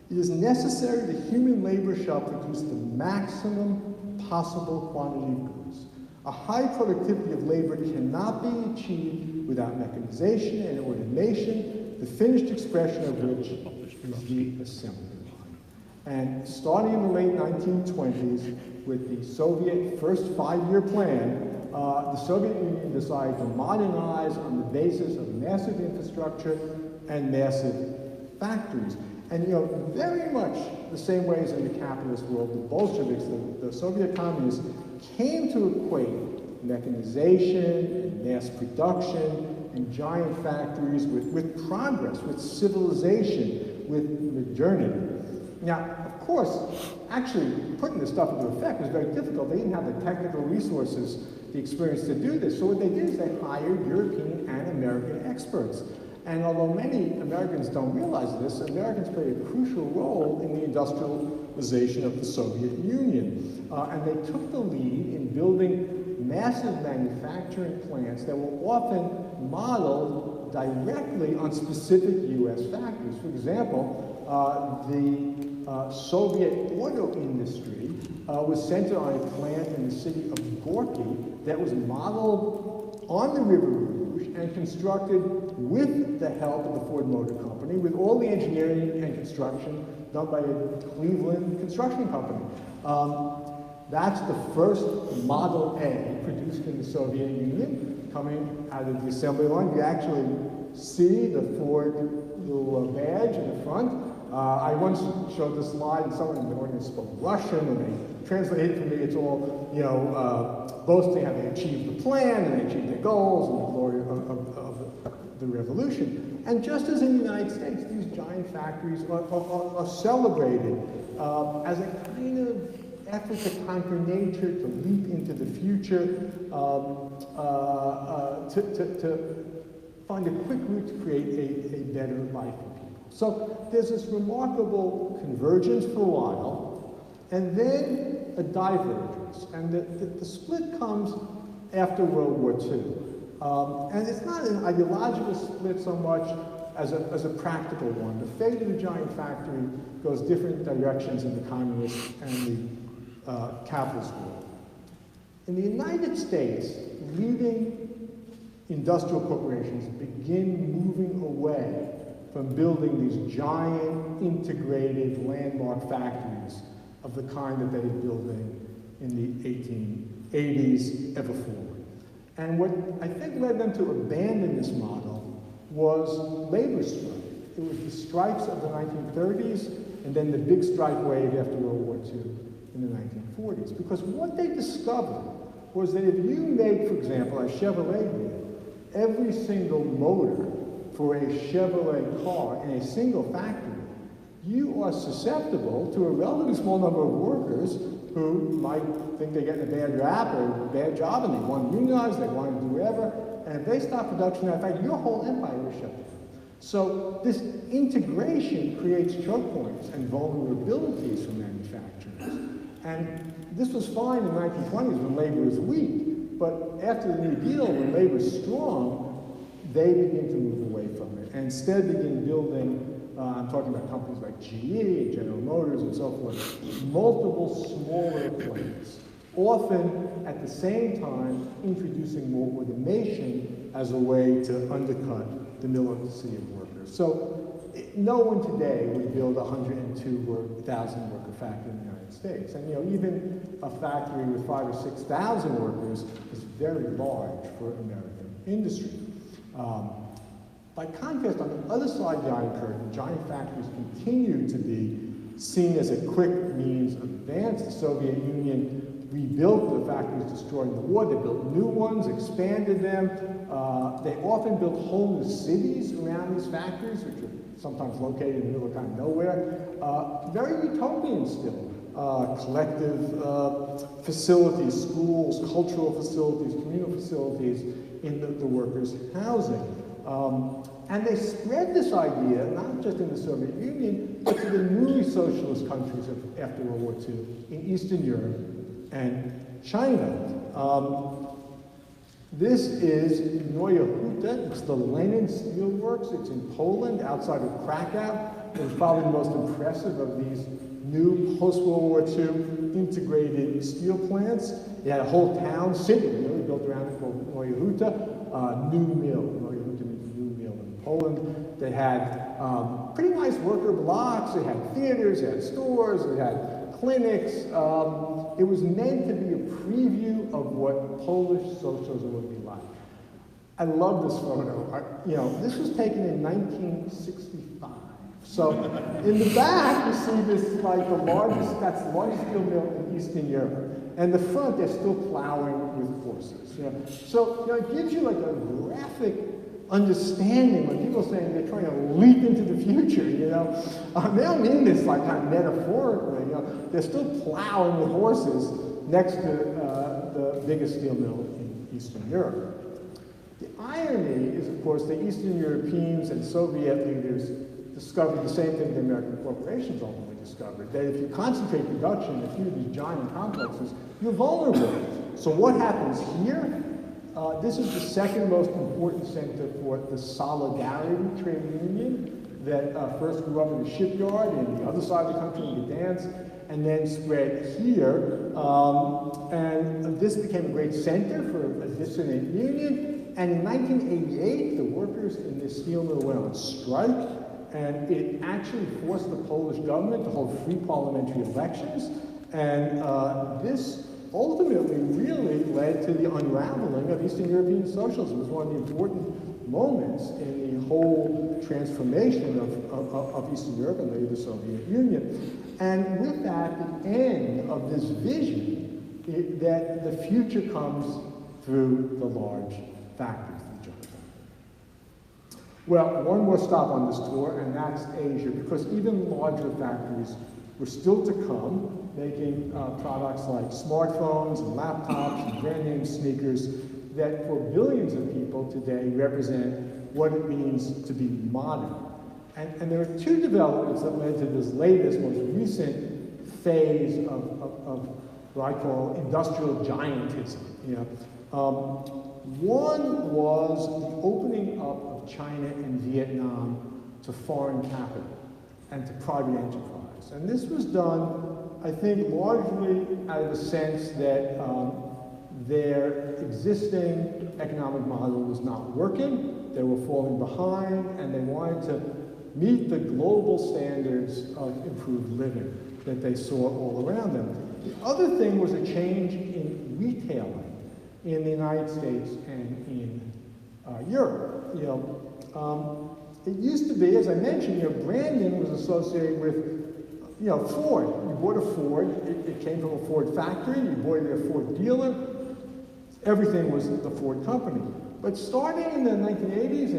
It is necessary that human labor shall produce the maximum possible quantity of goods. A high productivity of labor cannot be achieved without mechanization and automation, the finished expression of which is the assembly line. And starting in the late 1920s, with the Soviet first 5-year plan, the Soviet Union decided to modernize on the basis of massive infrastructure and massive factories. And you know, very much the same way as in the capitalist world, the Bolsheviks, the Soviet communists, came to equate mechanization and mass production and giant factories with progress, with civilization, with modernity. Now, of course, actually putting this stuff into effect was very difficult. They didn't have the technical resources, the experience to do this. So what they did is they hired European and American experts. And although many Americans don't realize this, Americans played a crucial role in the industrialization of the Soviet Union. And they took the lead in building massive manufacturing plants that were often modeled directly on specific US factories. For example, the Soviet auto industry was centered on a plant in the city of Gorky that was modeled on the River Rouge and constructed with the help of the Ford Motor Company, with all the engineering and construction done by a Cleveland construction company. That's the first Model A produced in the Soviet Union, coming out of the assembly line. You actually see the Ford little badge in the front. I once showed this slide, and someone in the audience spoke Russian, and they translated for me. It's all, you know, boasting how they achieved the plan, and they achieved their goals, and the glory of the revolution. And just as in the United States, these giant factories are celebrated as a kind of effort to conquer nature, to leap into the future, to find a quick route to create a better life for people. So there's this remarkable convergence for a while, and then a divergence. And the split comes after World War II. And it's not an ideological split so much as a practical one. The fate of the giant factory goes different directions in the communist and the capitalist world. In the United States, leading industrial corporations begin moving away from building these giant, integrated, landmark factories of the kind that they were building in the 1880s ever forward. And what I think led them to abandon this model was labor strife. It was the strikes of the 1930s and then the big strike wave after World War II in the 1940s. Because what they discovered was that if you make, for example, as Chevrolet did, every single motor for a Chevrolet car in a single factory, you are susceptible to a relatively small number of workers who might think they're getting a bad rap or a bad job, and they want to unionize, they want to do whatever, And if they stop production, in fact, your whole empire will shut down. So this integration creates choke points and vulnerabilities for manufacturers. And this was fine in the 1920s when labor was weak, but after the New Deal, when labor is strong, they begin to move away from it and instead begin building, I'm talking about companies like GE, General Motors, and so forth, multiple smaller plants, often at the same time introducing more automation as a way to undercut the militancy of workers. So no one today would build a 102,000 worker factory in the United States. And even a factory with 5,000 or 6,000 workers is very large for American industry. By contrast, on the other side of the Iron Curtain, giant factories continue to be seen as a quick means of advance. The Soviet Union rebuilt the factories destroyed in the war. They built new ones, expanded them. They often built whole new cities around these factories, which are sometimes located in the middle of kind of nowhere. Very utopian still. Collective facilities, schools, cultural facilities, communal facilities in the workers' housing. And they spread this idea, not just in the Soviet Union, but to the newly socialist countries after World War II, in Eastern Europe and China. This is Neue Huta. It's the Lenin Steel Works. It's in Poland, outside of Krakow. It was probably the most impressive of these new post-World War II integrated steel plants. It had a whole town, city, really built around it called Neue Huta, New Mill. Neue Huta means new mill in Poland. They had pretty nice worker blocks. It had theaters, it had stores, it had clinics. It was meant to be a preview of what Polish socialism would be like. I love this photo. This was taken in 1965. So in the back, you see this, like that's the largest steel mill in Eastern Europe. And the front, they're still plowing with horses. So it gives you like a graphic understanding when people are saying they're trying to leap into the future, they don't mean this like kind of metaphorically, they're still plowing with horses next to the biggest steel mill in Eastern Europe. The irony is, of course, the Eastern Europeans and Soviet leaders discovered the same thing the American corporations ultimately discovered, that if you concentrate production in a few of these giant complexes, you're vulnerable. So what happens here? This is the second most important center for the Solidarity trade union that first grew up in the shipyard in the other side of the country in Gdansk, and then spread here. And this became a great center for a dissident union. And in 1988, the workers in this steel mill went on strike, and it actually forced the Polish government to hold free parliamentary elections. And this ultimately really led to the unraveling of Eastern European socialism. It was one of the important moments in the whole transformation of Eastern Europe and later the Soviet Union. And with that, the end of this vision that the future comes through the large factories, the giant factories. Well, one more stop on this tour, and that's Asia, because even larger factories were still to come, making products like smartphones and laptops and brand name sneakers that for billions of people today represent what it means to be modern. And there are two developments that led to this latest, most recent phase of what I call industrial giantism. One was the opening up of China and Vietnam to foreign capital and to private enterprise. And this was done, I think, largely out of the sense that their existing economic model was not working, they were falling behind, and they wanted to meet the global standards of improved living that they saw all around them. The other thing was a change in retailing in the United States and in Europe. It used to be, as I mentioned, branding was associated with Ford. You bought a Ford, it came from a Ford factory, you bought it at a Ford dealer, everything was the Ford company. But starting in the 1980s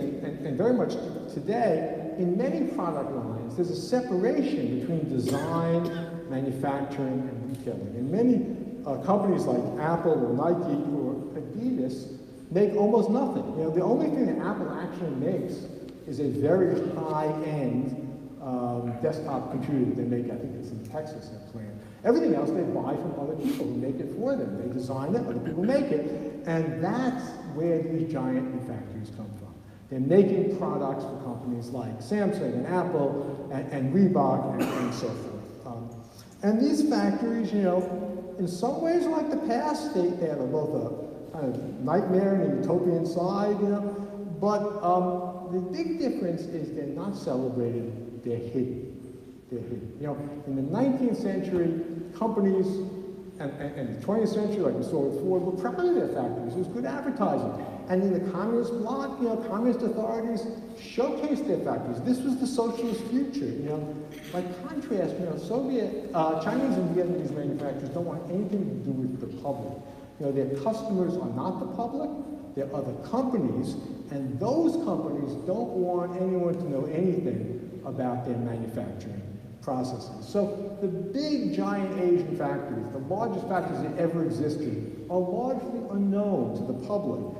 and very much today, in many product lines, there's a separation between design, manufacturing, and retailing. And many companies like Apple or Nike or Adidas make almost nothing. You know, the only thing that Apple actually makes is a very high-end desktop computer that they make. I think it's in Texas, that plant. Everything else they buy from other people who make it for them. They design it, other people make it, and that's where these giant factories come from. They're making products for companies like Samsung and Apple and Reebok and so forth. And these factories, you know, in some ways are like the past. They have both a kind of nightmare and a utopian side, you know, but the big difference is they're not celebrated, they're hidden. They're hidden. You know, in the 19th century, companies and the 20th century, like we saw with Ford, were proud of their factories. It was good advertising. And in the communist bloc, you know, communist authorities showcased their factories. This was the socialist future, you know. By contrast, you know, Chinese and Vietnamese manufacturers don't want anything to do with the public. You know, their customers are not the public, they're other companies, and those companies don't want anyone to know anything about their manufacturing processes. So the big, giant Asian factories, the largest factories that ever existed, are largely unknown to the public.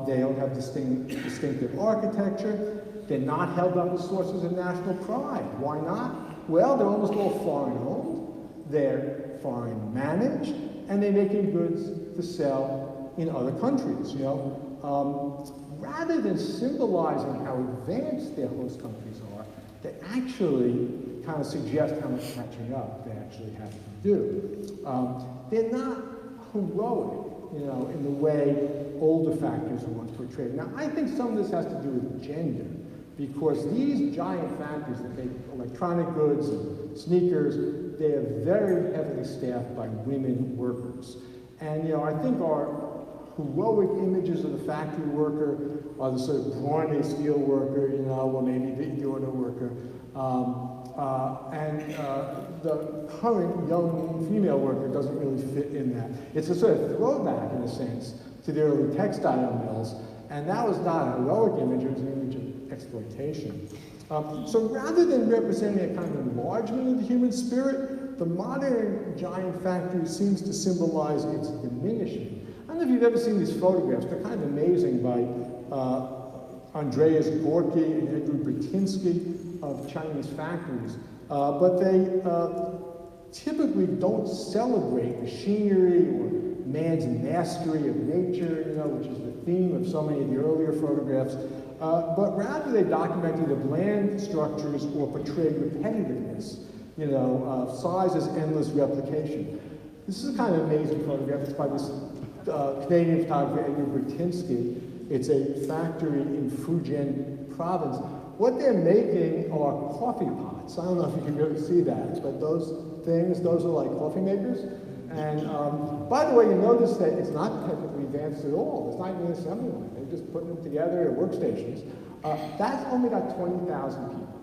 They don't have distinctive architecture. They're not held up as sources of national pride. Why not? Well, they're almost all foreign-owned, they're foreign-managed, and they're making goods to sell in other countries, you know. Rather than symbolizing how advanced their host countries are, they actually kind of suggest how much catching up they actually have to do. They're not heroic, you know, in the way older factories were once portrayed. Now, I think some of this has to do with gender, because these giant factories that make electronic goods and sneakers, they are very heavily staffed by women workers. And, you know, I think our heroic images of the factory worker are the sort of brawny steel worker, you know, or maybe the auto worker. The current young female worker doesn't really fit in that. It's a sort of throwback, in a sense, to the early textile mills, and that was not a heroic image, it was an image of exploitation. So rather than representing a kind of enlargement of the human spirit, the modern giant factory seems to symbolize its diminishing. I don't know if you've ever seen these photographs. They're kind of amazing by Andreas Gorky and Andrew Bratinsky of Chinese factories. But they typically don't celebrate machinery or man's mastery of nature, you know, which is the theme of so many of the earlier photographs. But rather they document either bland structures or portray repetitiveness, you know, size as endless replication. This is a kind of amazing photograph. It's by this Canadian photographer, Andrew Bratinsky. It's a factory in Fujian province. What they're making are coffee pots. I don't know if you can really see that, but those things, those are like coffee makers. And by the way, you notice that it's not technically advanced at all. It's not even an assembly line. They're just putting them together at workstations. That's only got 20,000 people.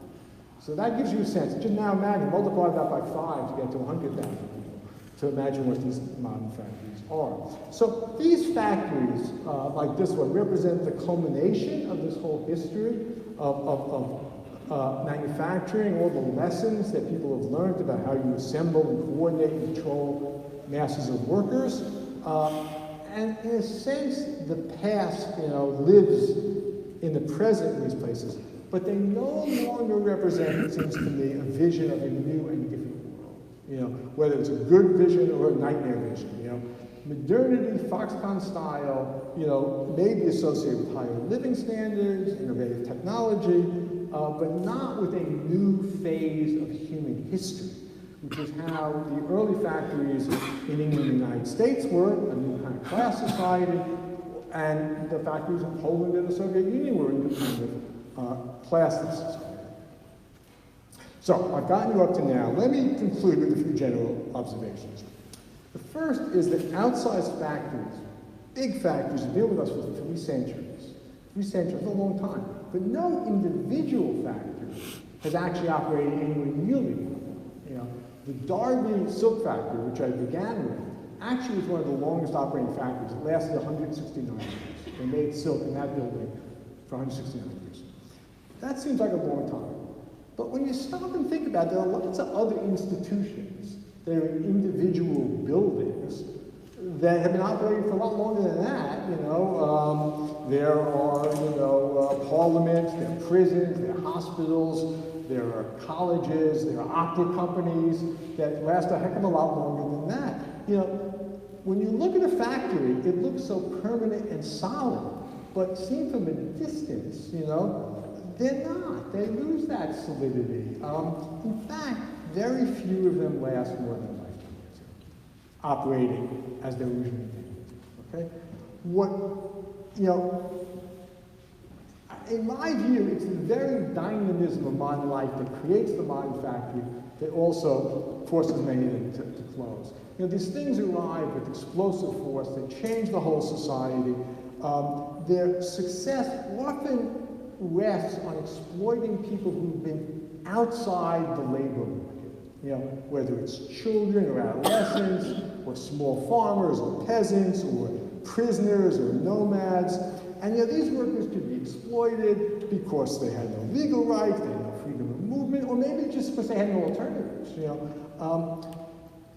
So that gives you a sense. Just now imagine, multiply that by 5 to get to 100,000 people, to imagine what these modern factories are. So these factories, like this one, represent the culmination of this whole history of manufacturing, all the lessons that people have learned about how you assemble and coordinate and control masses of workers. And in a sense, the past, you know, lives in the present in these places, but they no longer represent, it seems to me, a vision of a new and different world. You know, whether it's a good vision or a nightmare vision, you know. Modernity, Foxconn style, you know, may be associated with higher living standards, innovative technology, but not with a new phase of human history, which is how the early factories in England and the United States were, a new kind of class society, and the factories in Poland and the Soviet Union were in the kind of classless society. So, I've gotten you up to now. Let me conclude with a few general observations. The first is that outsized factories, big factories, have been with us for 3 centuries. 3 centuries, a long time. But no individual factory has actually operated anywhere nearly long. You know, the Derby silk factory, which I began with, actually was one of the longest operating factories. It lasted 169 years. They made silk in that building for 169 years. That seems like a long time. But when you stop and think about it, there are lots of other institutions that are individual buildings that have been operating for a lot longer than that. There are, parliaments, there are prisons, there are hospitals, there are colleges, there are optic companies that last a heck of a lot longer than that. When you look at a factory, it looks so permanent and solid, but seen from a distance, they're not. They lose that solidity. In fact, very few of them last more than a lifetime, operating as they were originally intended. Okay? In my view, it's the very dynamism of modern life that creates the modern factory that also forces many of them to close. These things arrive with explosive force, they change the whole society. Their success often rests on exploiting people who've been outside the labor market. Whether it's children or adolescents, or small farmers or peasants, or prisoners or nomads. And these workers could be exploited because they had no legal rights, they had no freedom of movement, or maybe just because they had no alternatives.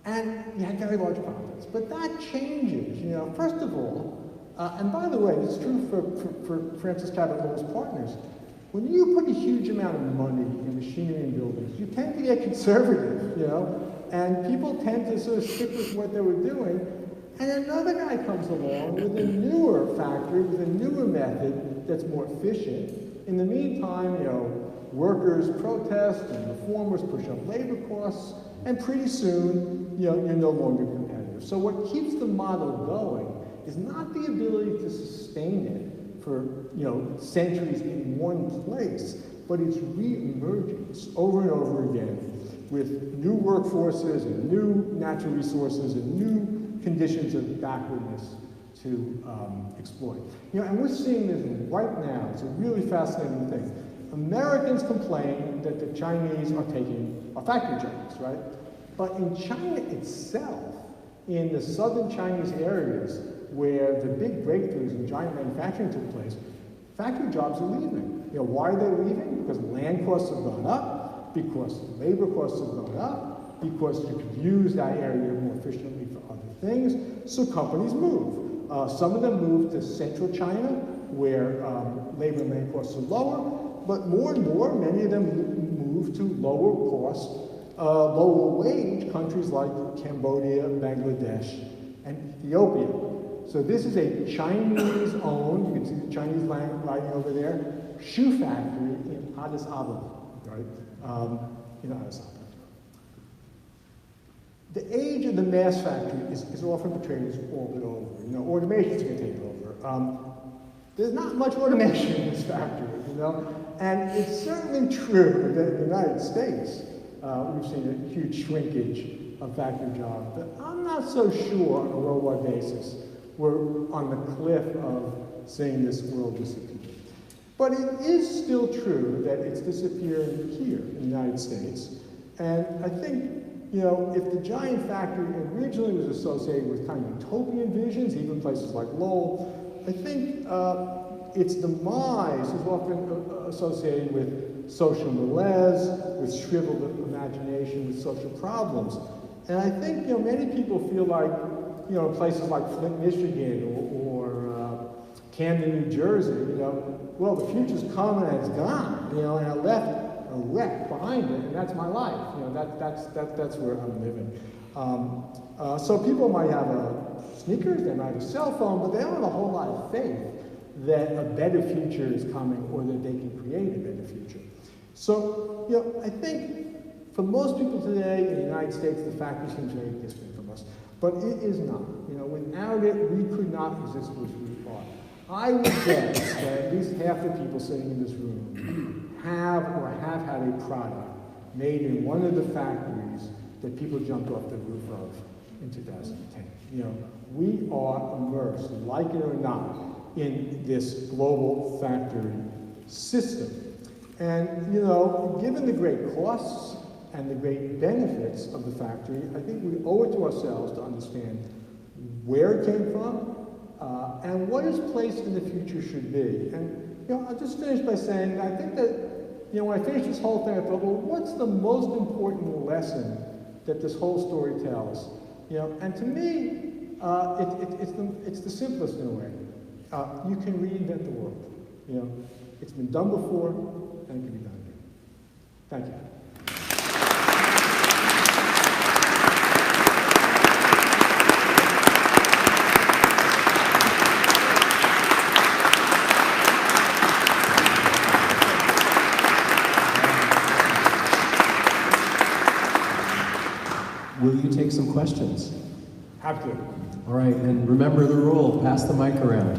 And you had very large profits. But that changes. First of all, and by the way, it's true for Francis Cabot Lowell's partners. When you put a huge amount of money in machinery and buildings, you tend to get conservative, and people tend to sort of stick with what they were doing. And another guy comes along with a newer factory, with a newer method that's more efficient. In the meantime, workers protest and reformers push up labor costs, and pretty soon, you're no longer competitive. So what keeps the model going is not the ability to sustain it for, centuries in one place, but its re-emergence over and over again with new workforces and new natural resources and new conditions of backwardness to exploit. And we're seeing this right now. It's a really fascinating thing. Americans complain that the Chinese are taking our factory jobs, right? But in China itself, in the southern Chinese areas where the big breakthroughs in giant manufacturing took place, factory jobs are leaving. Why are they leaving? Because land costs have gone up, because labor costs have gone up, because you could use that area more efficiently for other things, so companies move. Some of them move to central China, where labor and land costs are lower, but more and more, many of them move to lower cost, lower wage countries like Cambodia, Bangladesh, and Ethiopia. So this is a Chinese-owned, you can see the Chinese writing over there, shoe factory in Addis Ababa, right? In Addis Ababa. The age of the mass factory is often portrayed as all but over. Automation's going to take over. There's not much automation in this factory, and it's certainly true that in the United States, we've seen a huge shrinkage of factory jobs, but I'm not so sure on a worldwide basis we're on the cliff of seeing this world disappear. But it is still true that it's disappearing here in the United States, and I think if the giant factory originally was associated with kind of utopian visions, even places like Lowell, I think its demise is often associated with social malaise, with shriveled imagination, with social problems. And I think many people feel like in places like Flint, Michigan, or Camden, New Jersey, well, the future's coming and it's gone, and I left a wreck behind it, and that's my life. That's where I'm living. So people might have sneakers, they might have a cell phone, but they don't have a whole lot of faith that a better future is coming or that they can create a better future. So, I think for most people today in the United States, the factory seems very distant from us, but it is not. Without it, we could not exist as we are. I would guess that at least half the people sitting in this room have or have had a product made in one of the factories that people jumped off the roof of in 2010. We are immersed, like it or not, in this global factory system. And, given the great costs and the great benefits of the factory, I think we owe it to ourselves to understand where it came from and what its place in the future should be. And, I'll just finish by saying I think that when I finished this whole thing, I thought, well, what's the most important lesson that this whole story tells? And to me, It's the simplest in a way. You can reinvent the world. You know, it's been done before, and it can be done again. Thank you. Will you take some questions? Have to. All right, and remember the rule, pass the mic around.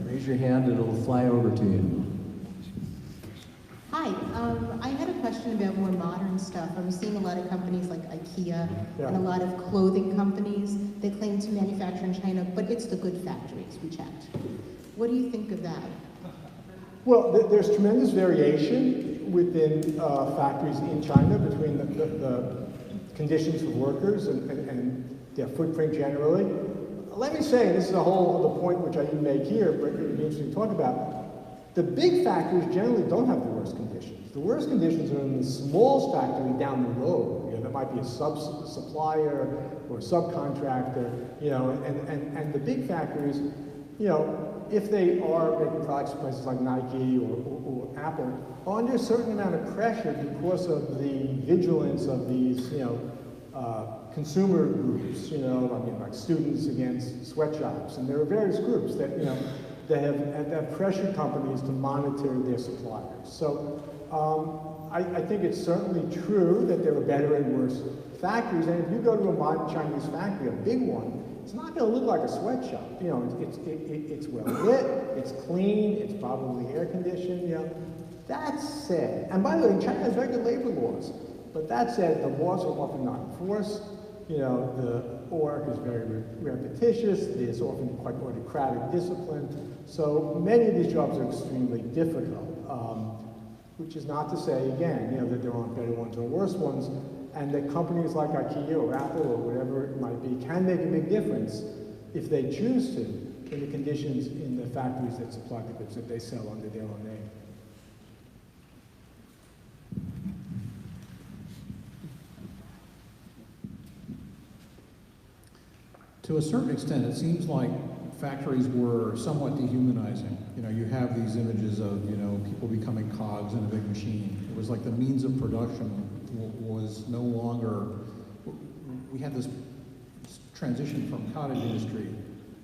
Raise your hand, it'll fly over to you. Hi, I had a question about more modern stuff. I'm seeing a lot of companies like IKEA and a lot of clothing companies that claim to manufacture in China, but it's the good factories, we checked. What do you think of that? Well, there's tremendous variation within factories in China between the conditions for workers and their footprint generally. Let me say, this is a whole other point which I didn't make here, but it would be interesting to talk about. The big factories generally don't have the worst conditions. The worst conditions are in the smallest factory down the road. You know, that might be a supplier or a subcontractor, you know, and the big factories, you know, if they are making products for places like Nike or Apple, are under a certain amount of pressure because of the vigilance of these, you know, consumer groups, you know, I mean, like students against sweatshops, and there are various groups that, you know, that have pressured companies to monitor their suppliers. So I think it's certainly true that there are better and worse factories, and if you go to a modern Chinese factory, a big one, it's not going to look like a sweatshop. You know, it's well lit, it's clean, it's probably air conditioned. You know, that said, and by the way, China has very good labor laws. But that said, the laws are often not enforced. You know, the work is very repetitious. There's often quite autocratic discipline. So many of these jobs are extremely difficult. Which is not to say, again, you know, that there aren't better ones or worse ones, and that companies like IKEA or Apple or whatever it might be can make a big difference if they choose to in the conditions in the factories that supply the goods that they sell under their own name. To a certain extent, it seems like factories were somewhat dehumanizing. You know, you have these images of, you know, people becoming cogs in a big machine. It was like the means of production was no longer, we had this transition from cottage industry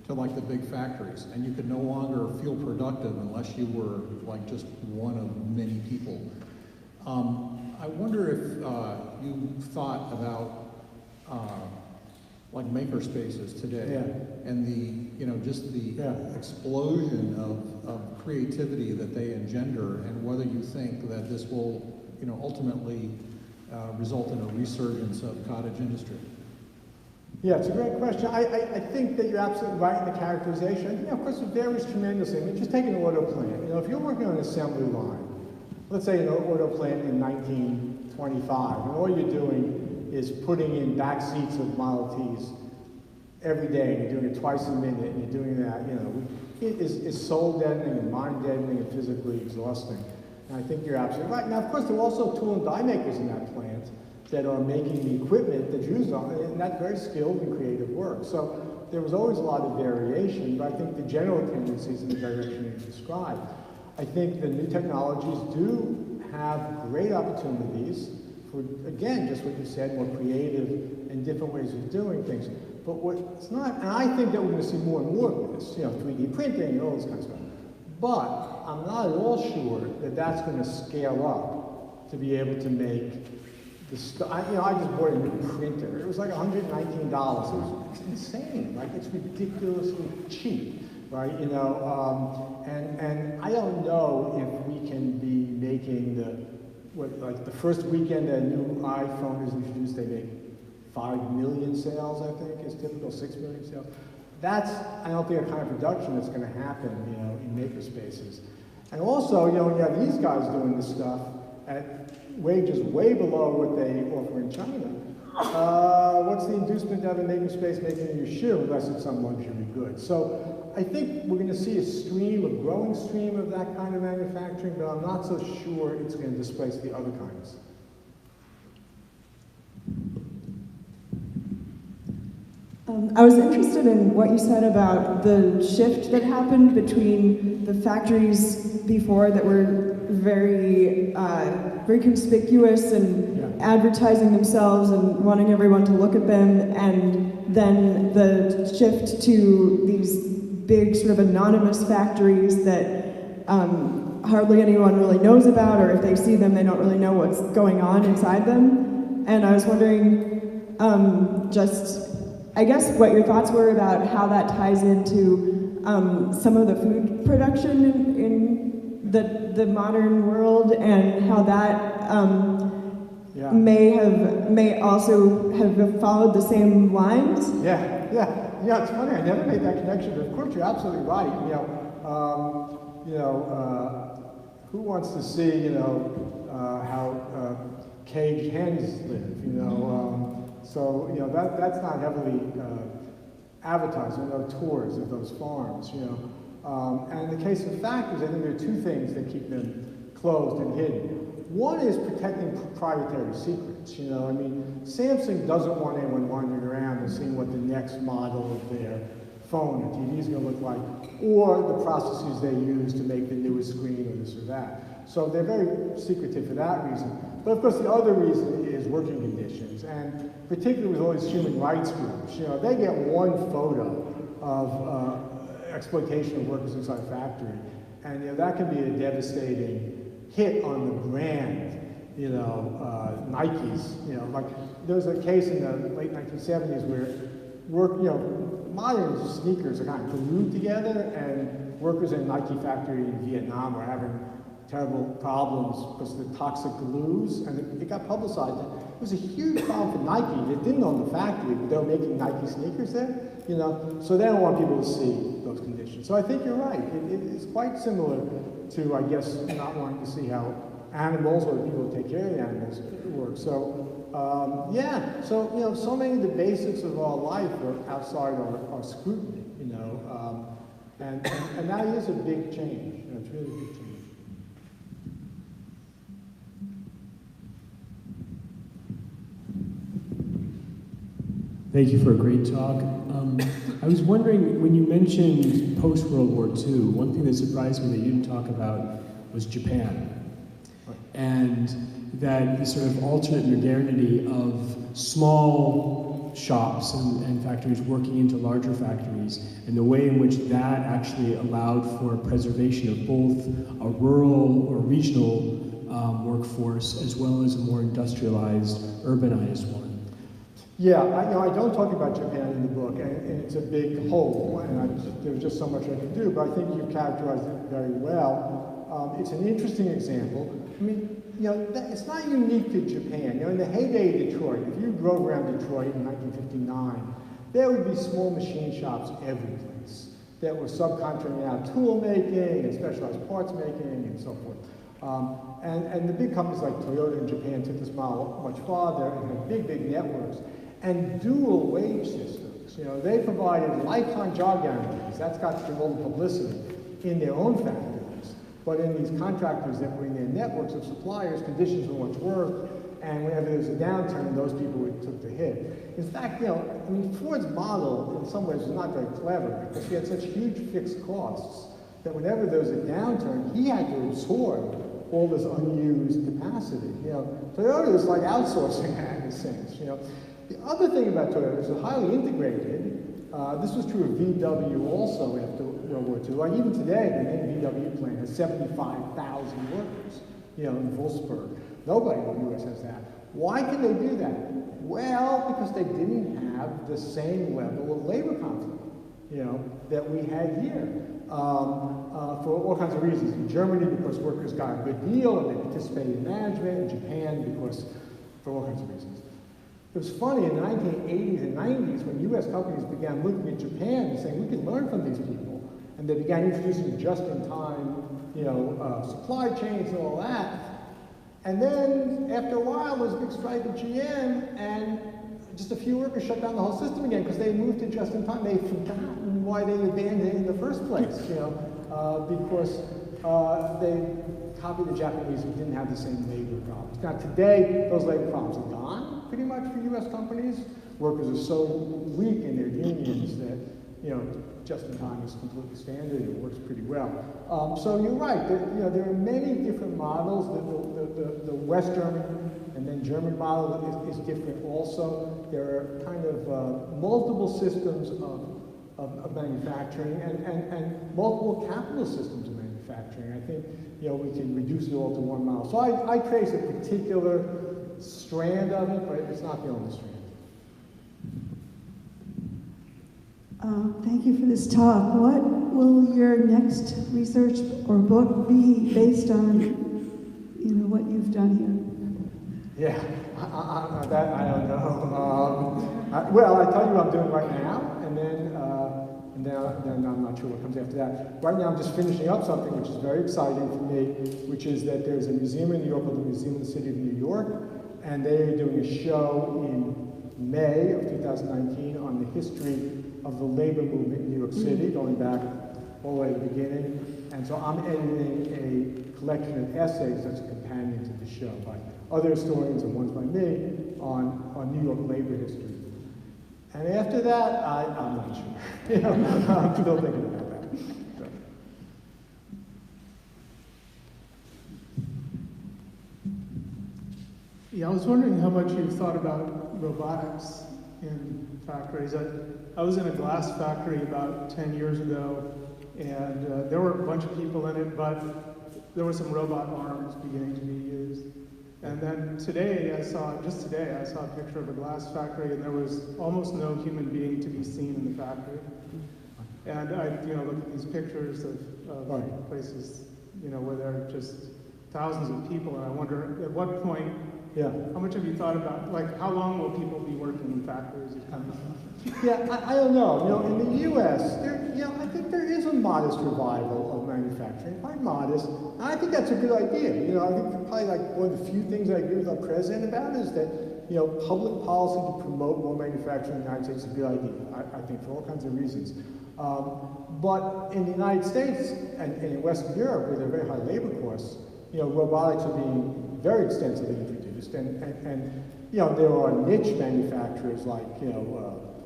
to like the big factories, and you could no longer feel productive unless you were like just one of many people. I wonder if you thought about like maker spaces today, and the, you know, just the explosion of creativity that they engender, and whether you think that this will, you know, ultimately result in a resurgence of cottage industry. Yeah, it's a great question. I think that you're absolutely right in the characterization. You know, of course, it varies tremendously. I mean, just take an auto plant. You know, if you're working on an assembly line, let's say an auto plant in 1925, and all you're doing is putting in back seats of Model Ts every day, and you're doing it twice a minute, and you're doing that, you know, it is soul deadening and mind deadening and physically exhausting. And I think you're absolutely right. Now, of course, there are also tool and die makers in that plant that are making the equipment that's used on it, and that's very skilled and creative work. So there was always a lot of variation, but I think the general tendency is in the direction you described. I think the new technologies do have great opportunities for, again, just what you said, more creative and different ways of doing things. But what's not, and I think that we're going to see more and more of this, you know, 3D printing and all this kind of stuff. But I'm not at all sure that that's going to scale up to be able to make the stuff. You know, I just bought a new printer. It was like $119. It's insane. Like, it's ridiculously cheap, right? You know, and I don't know if we can be making like the first weekend a new iPhone is introduced, they make 5 million sales, I think, is typical, 6 million sales. That's, I don't think, a kind of production that's going to happen, you know, in maker spaces. And also, you know, when you have these guys doing this stuff at wages way below what they offer in China, what's the inducement to have a maker space making your shoe unless it's some luxury good? So I think we're going to see a growing stream of that kind of manufacturing, but I'm not so sure it's going to displace the other kinds. I was interested in what you said about the shift that happened between the factories before that were very, very conspicuous and advertising themselves and wanting everyone to look at them, and then the shift to these big sort of anonymous factories that hardly anyone really knows about, or if they see them, they don't really know what's going on inside them. And I was wondering, I guess what your thoughts were about how that ties into some of the food production in the modern world, and how that may also have followed the same lines. Yeah, it's funny, I never made that connection, but of course you're absolutely right. Who wants to see, how caged hens live, so, that's not heavily advertised. There are no tours of those farms, And in the case of factories, I think there are two things that keep them closed and hidden. One is protecting proprietary secrets, Samsung doesn't want anyone wandering around and seeing what the next model of their phone or TV is going to look like, or the processes they use to make the newest screen or this or that. So they're very secretive for that reason. But of course, the other reason is working conditions, and particularly with all these human rights groups, they get one photo of exploitation of workers inside a factory, and that can be a devastating hit on the brand. Nike's, like there was a case in the late 1970s where modern sneakers are kind of glued together, and workers in a Nike factory in Vietnam were having terrible problems because of the toxic glues, and it got publicized. It was a huge problem for Nike. They didn't own the factory, but they were making Nike sneakers there, so they don't want people to see those conditions. So I think you're right. It's quite similar to, I guess, not wanting to see how animals or the people who take care of the animals work. So, so many of the basics of our life are outside our scrutiny, and that is a big change. It's really a big change. Thank you for a great talk. I was wondering, when you mentioned post-World War II, one thing that surprised me that you didn't talk about was Japan. And that the sort of alternate modernity of small shops and factories working into larger factories, and the way in which that actually allowed for preservation of both a rural or regional workforce as well as a more industrialized, urbanized one. Yeah, I don't talk about Japan in the book, and it's a big hole, and there's just so much I can do, but I think you characterized it very well. It's an interesting example. It's not unique to Japan. In the heyday of Detroit, if you drove around Detroit in 1959, there would be small machine shops every place that were subcontracting out tool making and specialized parts making and so forth. And the big companies like Toyota in Japan took this model much farther and had big networks and dual wage systems. They provided lifetime job guarantees. That's got all the publicity in their own factories. But in these contractors that were in their networks of suppliers, conditions were much worse, and whenever there was a downturn, those people took the hit. In fact, Ford's model in some ways was not very clever because he had such huge fixed costs that whenever there was a downturn, he had to absorb all this unused capacity. Toyota was like outsourcing that in a sense. The other thing about Toyota is they're highly integrated. This was true of VW also after World War II. Like even today, the main VW plant has 75,000 workers, in Wolfsburg. Nobody in the US has that. Why can they do that? Well, because they didn't have the same level of labor conflict, that we had here. For all kinds of reasons. In Germany, because workers got a good deal and they participated in management. In Japan, because for all kinds of reasons. It was funny, in the 1980s and 90s, when US companies began looking at Japan and saying, we can learn from these people, and they began introducing just-in-time, supply chains and all that. And then, after a while, there was a big strike at GM, and just a few workers shut down the whole system again because they moved to just-in-time. They'd forgotten why they abandoned it in the first place, because they copied the Japanese who didn't have the same labor problems. Now, today, those labor problems are gone, pretty much, for US companies, workers are so weak in their unions that, you know, just in time is completely standard. It works pretty well. So you're right. There are many different models. The West German and then German model is different also. There are kind of multiple systems of manufacturing and multiple capital systems of manufacturing. I think, you know, we can reduce it all to one model. So I trace a particular strand of it, but it's not the only strand. Thank you for this talk. What will your next research or book be based on, you know, what you've done here? Yeah, that I don't know. Well, I tell you what I'm doing right now, and then I'm not sure what comes after that. Right now I'm just finishing up something which is very exciting for me, which is that there's a museum in New York called the Museum of the City of New York, and they're doing a show in May of 2019 on the history of the labor movement in New York City, going back all the way to the beginning. And so I'm editing a collection of essays that's a companion to the show by other historians and ones by me on New York labor history. And after that, I'm not sure. You know, I'm still thinking about that. So. Yeah, I was wondering how much you've thought about robotics in factories. I was in a glass factory about 10 years ago, and there were a bunch of people in it, but there were some robot arms beginning to be used. And then today, just today, I saw a picture of a glass factory, and there was almost no human being to be seen in the factory. And I, look at these pictures of places, where there are just thousands of people, and I wonder at what point, how much have you thought about, like, how long will people be working in factories? Yeah, I don't know. In the U.S., I think there is a modest revival of manufacturing, quite modest. And I think that's a good idea. I think probably like one of the few things I agree with our president about is that, public policy to promote more manufacturing in the United States is a good idea. I think for all kinds of reasons. But in the United States and in Western Europe, where there are very high labor costs, robotics are being very extensively introduced, and there are niche manufacturers like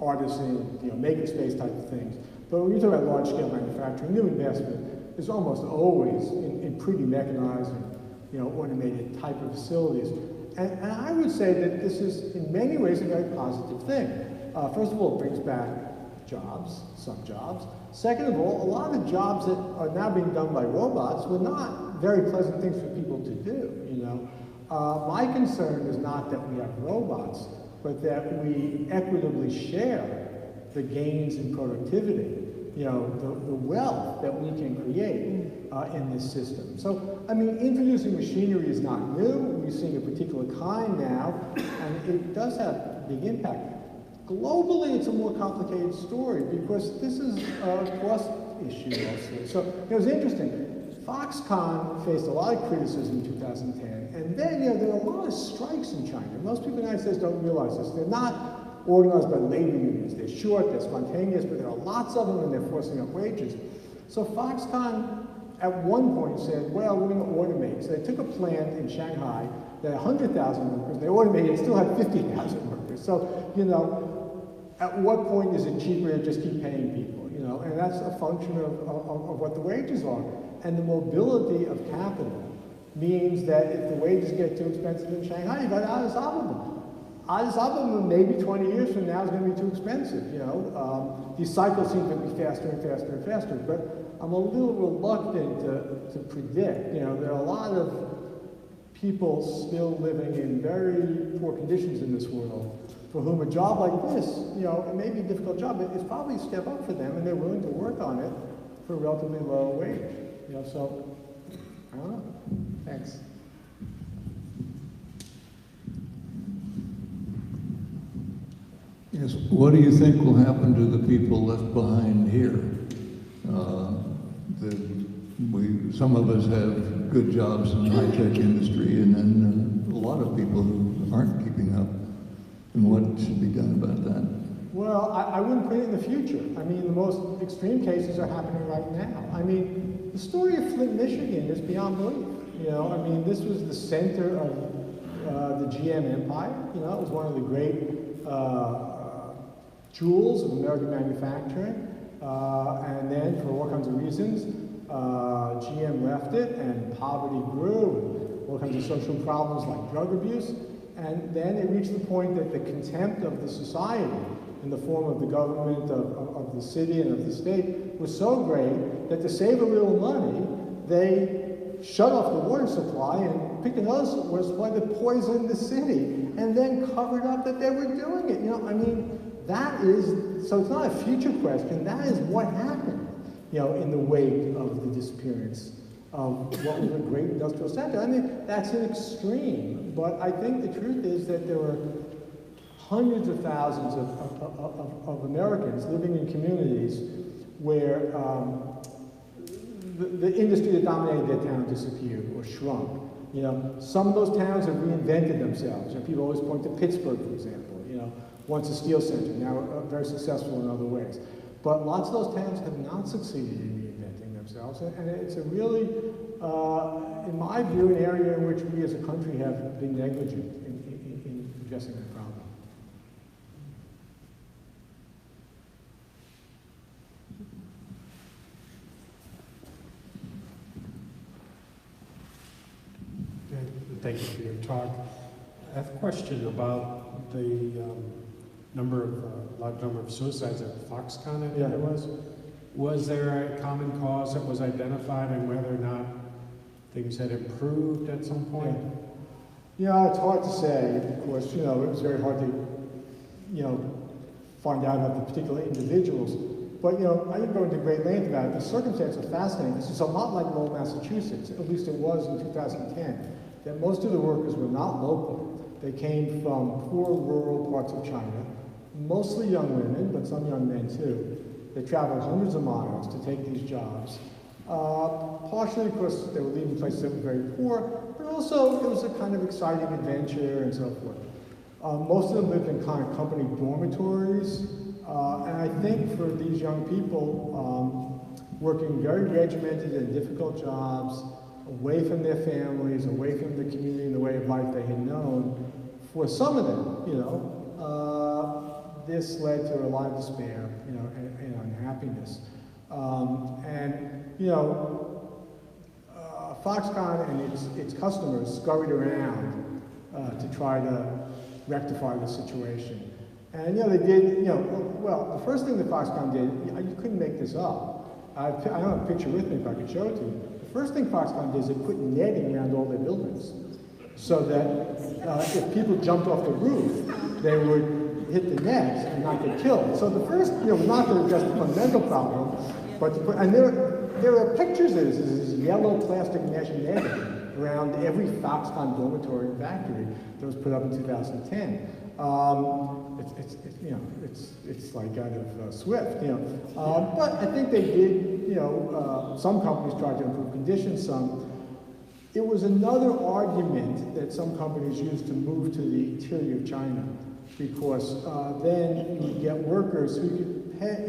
artisan, makerspace type of things. But when you talk about large-scale manufacturing, new investment is almost always in pretty mechanized and automated type of facilities. And I would say that this is in many ways a very positive thing. First of all, it brings back jobs, some jobs. Second of all, a lot of jobs that are now being done by robots were not very pleasant things for people to do. My concern is not that we have robots, but that we equitably share the gains in productivity, the wealth that we can create in this system. So, I mean, introducing machinery is not new. We're seeing a particular kind now, and it does have a big impact. Globally, it's a more complicated story because this is a cost issue also. So, it was interesting. Foxconn faced a lot of criticism in 2010, and then, there are a lot of strikes in China. Most people in the United States don't realize this. They're not organized by labor unions. They're short, they're spontaneous, but there are lots of them, and they're forcing up wages. So Foxconn, at one point, said, well, we're going to automate. So they took a plant in Shanghai that had 100,000 workers. They automated it, still had 50,000 workers. So, at what point is it cheaper to just keep paying people? And that's a function of what the wages are. And the mobility of capital means that if the wages get too expensive in Shanghai, you go to Addis Ababa. Addis Ababa, maybe 20 years from now, is going to be too expensive. These cycles seem to be faster and faster and faster. But I'm a little reluctant to predict. There are a lot of people still living in very poor conditions in this world, for whom a job like this, it may be a difficult job, but it's probably a step up for them, and they're willing to work on it for a relatively low wage. So, I don't know. Thanks. Yes, what do you think will happen to the people left behind here? Some of us have good jobs in the high-tech industry, and then a lot of people who aren't keeping up. And what should be done about that? Well, I wouldn't put it in the future. I mean, the most extreme cases are happening right now. I mean, the story of Flint, Michigan is beyond belief. I mean, this was the center of the GM empire. It was one of the great jewels of American manufacturing, and then for all kinds of reasons, GM left it, and poverty grew, and all kinds of social problems like drug abuse, and then it reached the point that the contempt of the society in the form of the government, of the city and of the state was so great that to save a little money, they shut off the water supply and picked another water supply that poisoned the city, and then covered up that they were doing it. You know, I mean, that is, so it's not a future question, that is what happened, you know, in the wake of the disappearance of what was a great industrial center. I mean, that's an extreme, but I think the truth is that there were hundreds of thousands of Americans living in communities where the industry that dominated their town disappeared or shrunk. You know, some of those towns have reinvented themselves. You know, people always point to Pittsburgh, for example. You know, once a steel center, now very successful in other ways. But lots of those towns have not succeeded in reinventing themselves, and it's a really, in my view, an area in which we as a country have been negligent in addressing that problem. Thank you for your talk. I have a question about the large number of suicides at Foxconn, I think it was. Was there a common cause that was identified, and whether or not things had improved at some point? Yeah, it's hard to say. Of course, you know, it was very hard to, you know, find out about the particular individuals. But, you know, I didn't go into great length about it. The circumstances are fascinating. This is a lot like Lowell, Massachusetts, at least it was in 2010. That most of the workers were not local. They came from poor rural parts of China, mostly young women, but some young men too. They traveled hundreds of miles to take these jobs, partially because they were leaving places that were very poor, but also it was a kind of exciting adventure and so forth. Most of them lived in kind of company dormitories, and I think for these young people, working very regimented and difficult jobs, away from their families, away from the community and the way of life they had known, for some of them, you know, this led to a lot of despair, you know, and unhappiness. And, you know, Foxconn and its customers scurried around to try to rectify the situation. And, you know, they did, you know, well, the first thing that Foxconn did, you couldn't make this up. I don't have a picture with me if I could show it to you. The first thing Foxconn did is they put netting around all their buildings so that if people jumped off the roof, they would hit the net and not get killed. So the first, you know, was not to address the fundamental problem, but to put, and there are pictures of this. There's this yellow plastic mesh netting around every Foxconn dormitory and factory that was put up in 2010. You know, it's like out of Swift, you know. But I think they did, you know, some companies tried to improve conditions, some. It was another argument that some companies used to move to the interior of China, because then you get workers who could pay,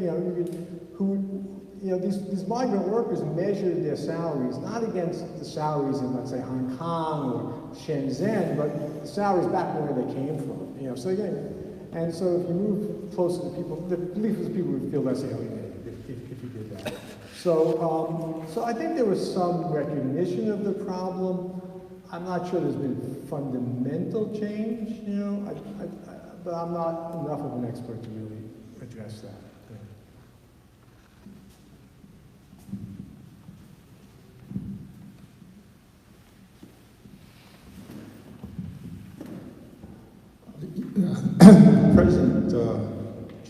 you know, these migrant workers measured their salaries not against the salaries in, let's say, Hong Kong or Shenzhen, but the salaries back where they came from. You know, so again, and so if you move closer to people, the belief is people would feel less alienated if you did that. So, so I think there was some recognition of the problem. I'm not sure there's been fundamental change, you know, but I'm not enough of an expert to really address that. Present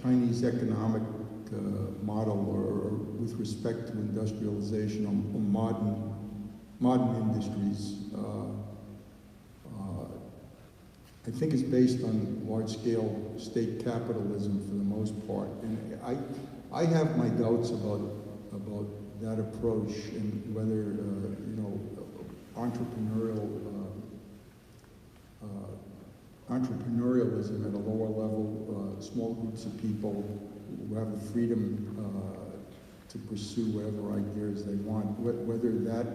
Chinese economic model, or with respect to industrialization or modern industries, I think is based on large-scale state capitalism for the most part, and I have my doubts about that approach and whether you know, entrepreneurialism at a lower level, small groups of people who have the freedom to pursue whatever ideas they want, whether that,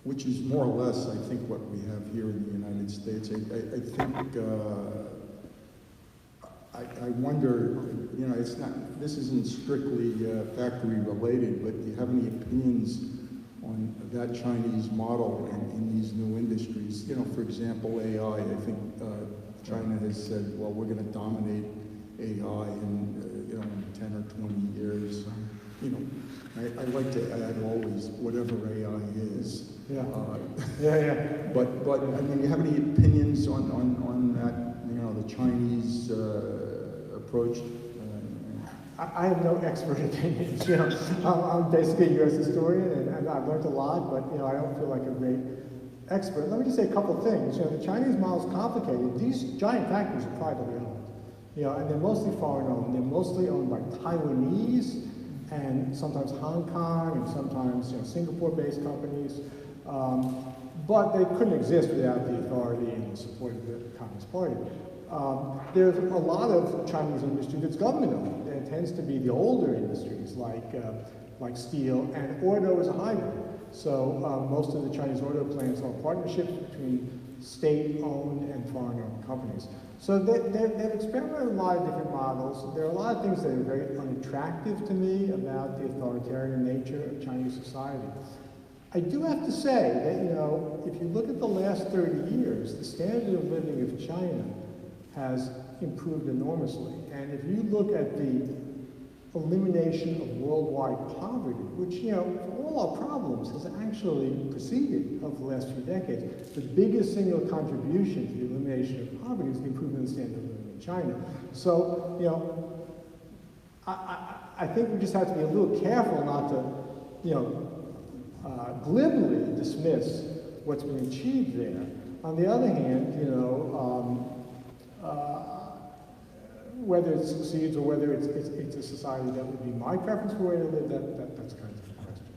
which is more or less, I think, what we have here in the United States. I wonder, you know, this isn't strictly factory related, but do you have any opinions on that Chinese model in these new industries? You know, for example, AI. I think China has said, well, we're going to dominate AI in, you know, in 10 or 20 years. You know, I like to add always whatever AI is. Yeah. Yeah. But I mean, do you have any opinions on that? You know, the Chinese approach. I have no expert opinions. You know, I'm basically a U.S. historian, and I've learned a lot, but you know, I don't feel like a great expert. Let me just say a couple of things. You know, the Chinese model is complicated. These giant factories are privately owned. You know, and they're mostly foreign owned. They're mostly owned by Taiwanese and sometimes Hong Kong and sometimes, you know, Singapore-based companies. But they couldn't exist without the authority and the support of the Communist Party. There's a lot of Chinese industry that's government-owned. It tends to be the older industries like steel, and auto is a hybrid. So most of the Chinese auto plants are partnerships between state-owned and foreign-owned companies. So they've experimented with a lot of different models. There are a lot of things that are very unattractive to me about the authoritarian nature of Chinese society. I do have to say that, you know, if you look at the last 30 years, the standard of living of China has improved enormously. And if you look at the elimination of worldwide poverty, which, you know, for all our problems has actually proceeded over the last few decades, the biggest single contribution to the elimination of poverty is the improvement in the standard of living in China. So, you know, I think we just have to be a little careful not to, you know, glibly dismiss what's been achieved there. On the other hand, you know, whether it succeeds or whether it's a society that would be my preference for where to live, that's kind of the question.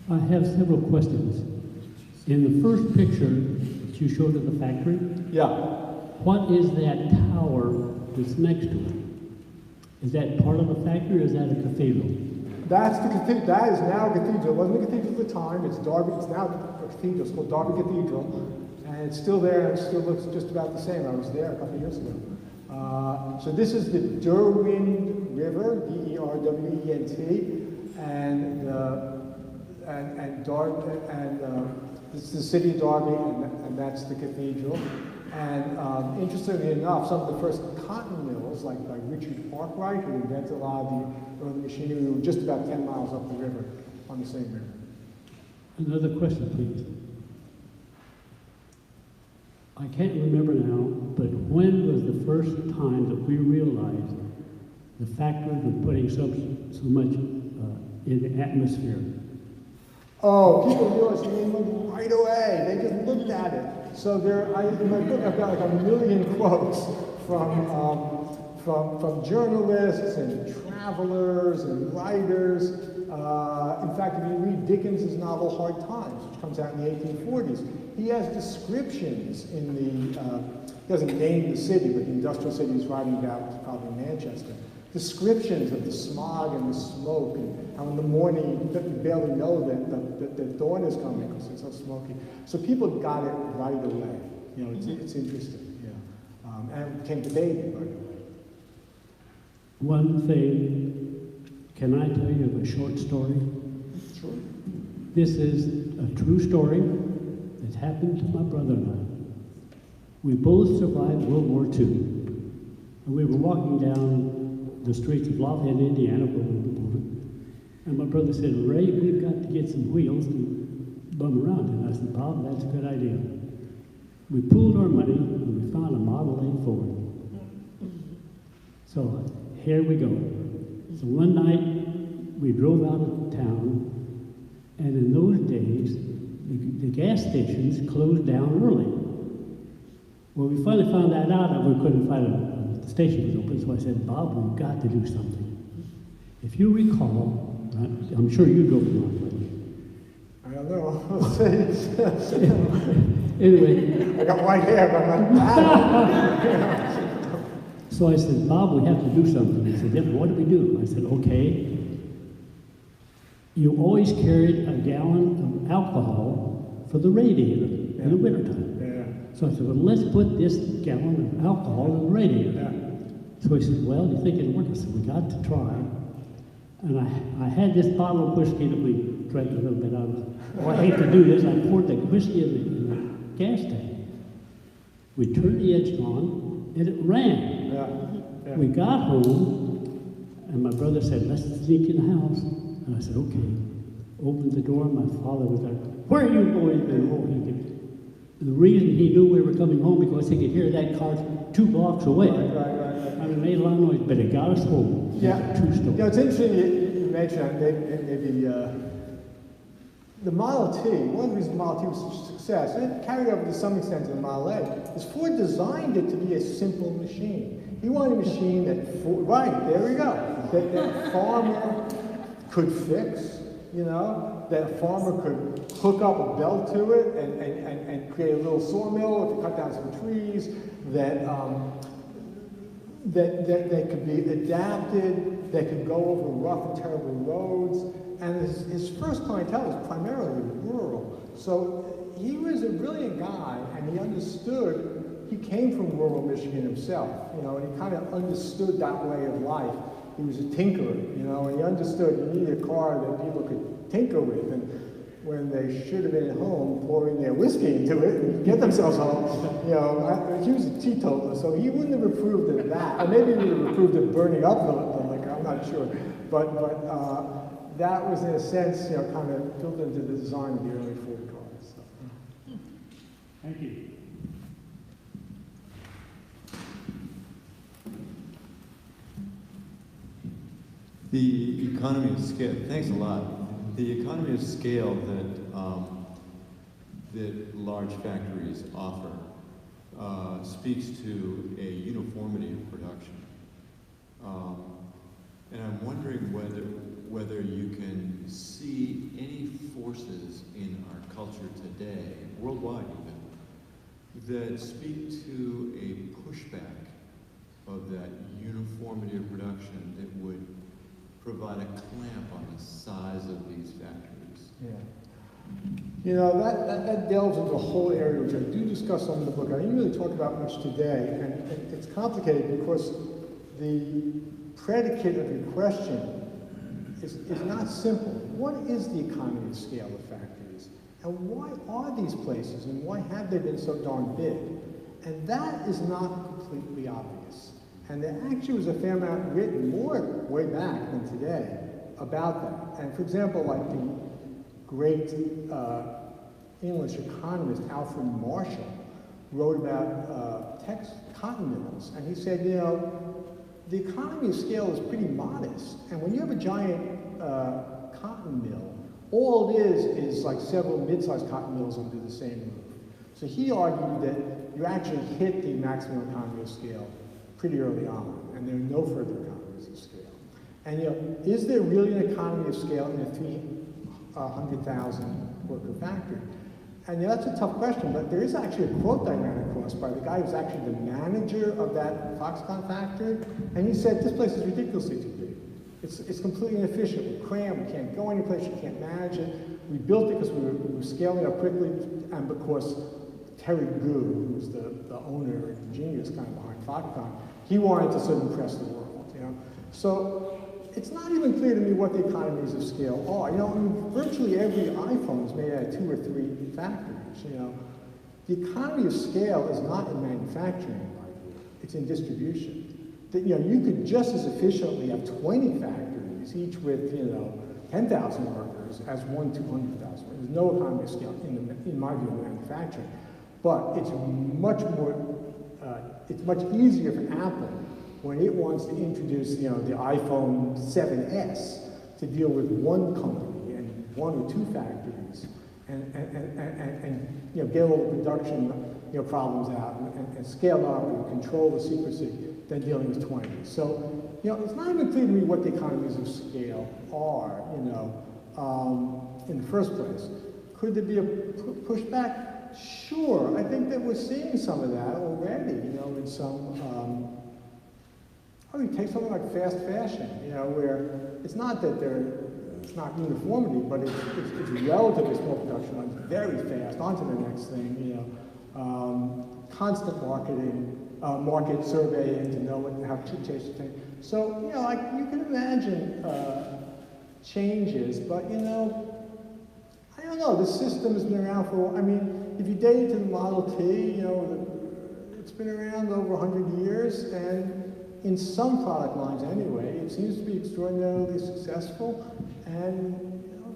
I have several questions. In the first picture that you showed of the factory, yeah, what is that tower that's next to it? Is that part of the factory or is that a cathedral? That's the cathedral. That is now a cathedral. It wasn't a cathedral at the time. It's Derby. It's now a cathedral. It's called Derby Cathedral, and it's still there. And it still looks just about the same. I was there a couple of years ago. So this is the Derwent River, D-E-R-W-E-N-T, and it's the city of Derby, and that's the cathedral. And interestingly enough, some of the first cotton mills, like Richard Arkwright, who invented a lot of the early machinery, were just about 10 miles up the river, on the same river. Another question, please. I can't remember now, but when was the first time that we realized the factory was putting so much in the atmosphere? Oh, people realized in England right away. They just looked at it. So in my book, I've got like 1 million quotes from journalists and travelers and writers. In fact, if you read Dickens' novel Hard Times, which comes out in the 1840s, he has descriptions in the, he doesn't name the city, but the industrial city he's writing about is probably Manchester. Descriptions of the smog and the smoke, and how in the morning you barely know that dawn is coming because it's so smoky. So people got it right away. You know, it's interesting. Yeah, and it became debated right away. One thing, can I tell you of a short story? Sure. This is a true story that happened to my brother and I. We both survived World War II, and we were walking down the streets of Lafayette, Indiana, and my brother said, "Ray, we've got to get some wheels and bum around." And I said, "Bob, that's a good idea." We pooled our money and we found a Model 8 Ford. So here we go. So one night we drove out of town, and in those days the gas stations closed down early. Well, we finally found that out, and we couldn't find the station was open, so I said, "Bob, we've got to do something." If you recall, I'm sure you drove along. I don't know. We'll see. Anyway. I got white hair, but I'm not bad. So I said, "Bob, we have to do something." He said, "Yeah, what do we do?" I said, "Okay, you always carried a gallon of alcohol for the radiator in the wintertime. So I said, well, let's put this gallon of alcohol in the radiator. So he said, well, you think it'll work? I said, we got to try. And I had this bottle of whiskey that we drank a little bit out of. Well, I hate to do this. I poured the whiskey in the gas tank. We turned the engine on, and it ran. We got home, and my brother said, let's sneak in the house. And I said, okay. Opened the door, my father was there. Where are you boys been? The reason he knew we were coming home because he could hear that car 2 blocks away. I mean, it made a lot of noise, but it got us home. Yeah. True story. It's interesting you mentioned that maybe the Model T, one of the reasons the Model T was such a success, and it carried over to some extent to the Model A, is Ford designed it to be a simple machine. He wanted a machine that, there we go, that a farmer could fix, that a farmer could hook up a belt to it and create a little sawmill if you cut down some trees, that could be adapted, that could go over rough and terrible roads. And his first clientele was primarily rural. So he was a brilliant guy, and he understood, he came from rural Michigan himself, and he kind of understood that way of life. He was a tinkerer, and he understood you needed a car that people could tinker with. And when they should have been at home pouring their whiskey into it and get themselves home, he was a teetotaler, so he wouldn't have approved of that. Or maybe he would have approved of burning up the liquor, I'm not sure. But that was, in a sense, kind of built into the design of the early Ford cars. So. Thank you. The economy of scale, thanks a lot. The economy of scale that large factories offer speaks to a uniformity of production. And I'm wondering whether you can see any forces in our culture today, worldwide even, that speak to a pushback of that uniformity of production that would provide a clamp on the size of these factories. That delves into a whole area which I do discuss on the book. I didn't really talk about much today, and it's complicated because the predicate of your question is not simple. What is the economy of scale of factories? And why are these places, and why have they been so darn big? And that is not completely obvious. And there actually was a fair amount written more way back than today about that. And for example, like the great English economist Alfred Marshall wrote about cotton mills. And he said, the economy of scale is pretty modest. And when you have a giant cotton mill, all it is like several mid-sized cotton mills under the same roof. So he argued that you actually hit the maximum economy of scale pretty early on, and there are no further economies of scale. And is there really an economy of scale in a 300,000 worker factory? And that's a tough question, but there is actually a quote I ran across by the guy who's actually the manager of that Foxconn factory, and he said, this place is ridiculously too big. It's completely inefficient. We're crammed, we can't go anyplace, you can't manage it. We built it because we were scaling up quickly, and because Terry Gu, who was the owner and the genius kind of behind Foxconn, he wanted to sort of impress the world, So it's not even clear to me what the economies of scale are. Virtually every iPhone is made out of 2 or 3 factories, The economy of scale is not in manufacturing, in my view. It's in distribution. You could just as efficiently have 20 factories, each with, 10,000 workers, as 200,000. There's no economy of scale, in my view, in manufacturing. But it's much easier for Apple when it wants to introduce, the iPhone 7S to deal with one company and 1 or 2 factories and get all the production problems out and scale up and control the secrecy than dealing with 20. So it's not even clear to me what the economies of scale are, in the first place. Could there be a pushback? Sure, I think that we're seeing some of that already, in some, you take something like fast fashion, where it's not that they're it's not uniformity, but it's relatively small production lines, very fast, on to the next thing, you know. Constant market surveying to know how to change the thing. So, you know, like you can imagine changes, but you know, I don't know, the system has been around for, I mean, if you date it to the Model T, you know, it's been around over 100 years, and in some product lines anyway, it seems to be extraordinarily successful, and you know,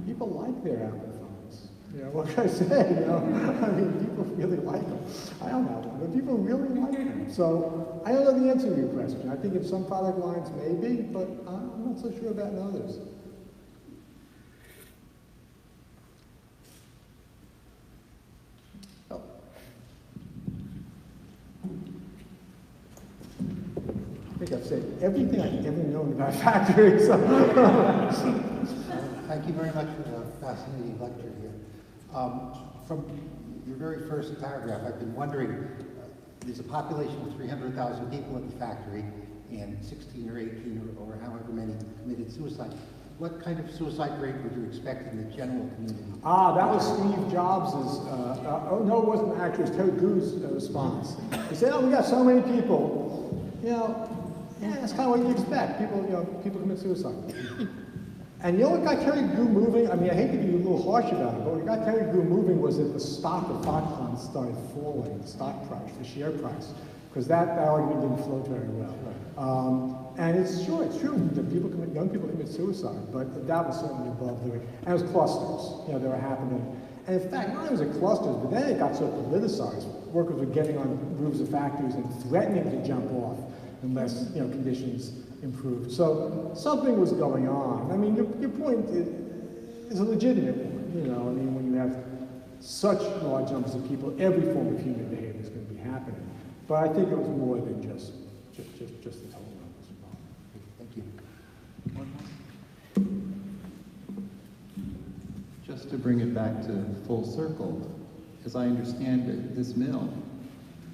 people like their Apple phones. You know, what can I say? You know, I mean, people really like them. I don't have one, but people really like them. So I don't know the answer to your question. I think in some product lines maybe, but I'm not so sure about in others. I think I've said everything I've ever known about factories. Thank you very much for the fascinating lecture here. From your very first paragraph, I've been wondering, there's a population of 300,000 people at the factory, and 16 or 18 or however many committed suicide. What kind of suicide rate would you expect in the general community? That was Steve Jobs' oh no, it wasn't actually, it was Terry Gu's response. He said, oh, we got so many people, you know, yeah, that's kind of what you expect. People, you know, people commit suicide. And you know what got Terry Gu moving? I mean, I hate to be a little harsh about it, but what got Terry Gu moving was that the stock of Foxconn started falling, the stock price, the share price, because that argument didn't flow very well. And it's true that young people commit suicide, but that was certainly above the rate. And it was clusters, you know, they were happening. And in fact, not only was it clusters, but then it got so politicized. Workers were getting on roofs of factories and threatening to jump off unless, you know, conditions improved. So something was going on. I mean, your point is a legitimate one. You know, I mean, when you have such large numbers of people, every form of human behavior is going to be happening. But I think it was more than just the total numbers involved. Thank you. Just to bring it back to full circle, as I understand it, this mill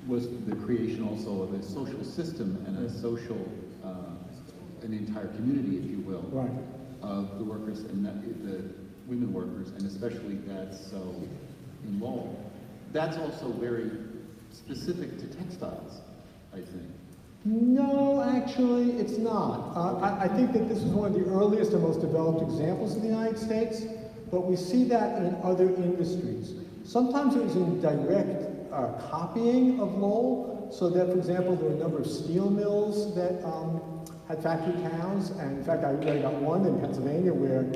was the creation also of a social system and a social, an entire community, if you will, right, of the workers and the women workers, and especially that's so in Lowell. That's also very specific to textiles, I think. No, actually, it's not. I think that this is one of the earliest and most developed examples in the United States, but we see that in other industries. Sometimes it was in direct copying of Lowell, so that, for example, there were a number of steel mills that had factory towns, and in fact, I really got one in Pennsylvania where,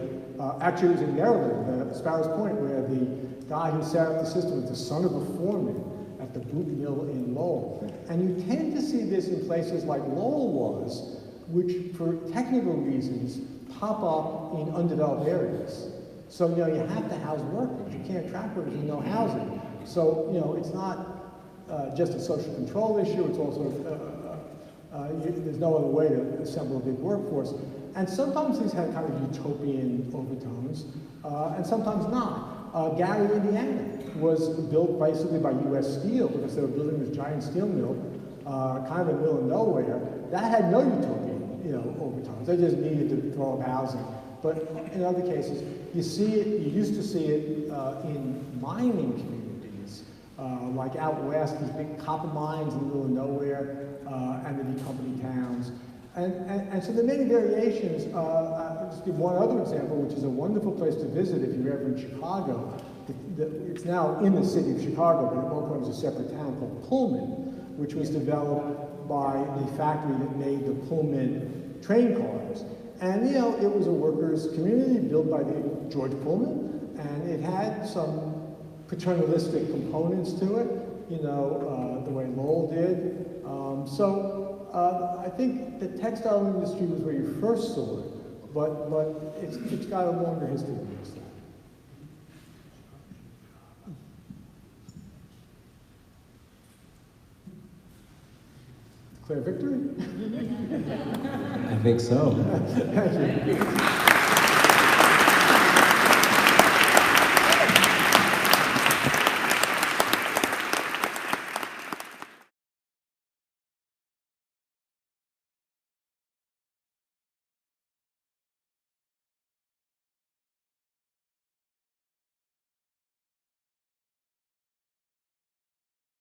actually it was in Maryland, Sparrows Point, where the guy who set up the system was the son of a foreman at the boot mill in Lowell. And you tend to see this in places like Lowell was, which for technical reasons pop up in undeveloped areas. So, you know, you have to house workers. You can't attract workers with no housing. So, you know, it's not just a social control issue, it's also, there's no other way to assemble a big workforce. And sometimes these had kind of utopian overtones, and sometimes not. Gary, Indiana was built basically by U.S. Steel because they were building this giant steel mill, kind of in the middle of nowhere. That had no utopian, you know, overtones. They just needed to throw up housing. But in other cases, you see it, you used to see it in mining communities, like out west, these big copper mines in the middle of nowhere, and the big company towns. And so there are many variations. I'll just give one other example, which is a wonderful place to visit if you're ever in Chicago. It's now in the city of Chicago, but at one point it was a separate town called Pullman, which was developed by the factory that made the Pullman train cars. And, you know, it was a workers' community built by George Pullman, and it had some paternalistic components to it, you know, the way Lowell did. I think the textile industry was where you first saw it, but it's got a longer history than this. Declare victory? I think so. Thank you.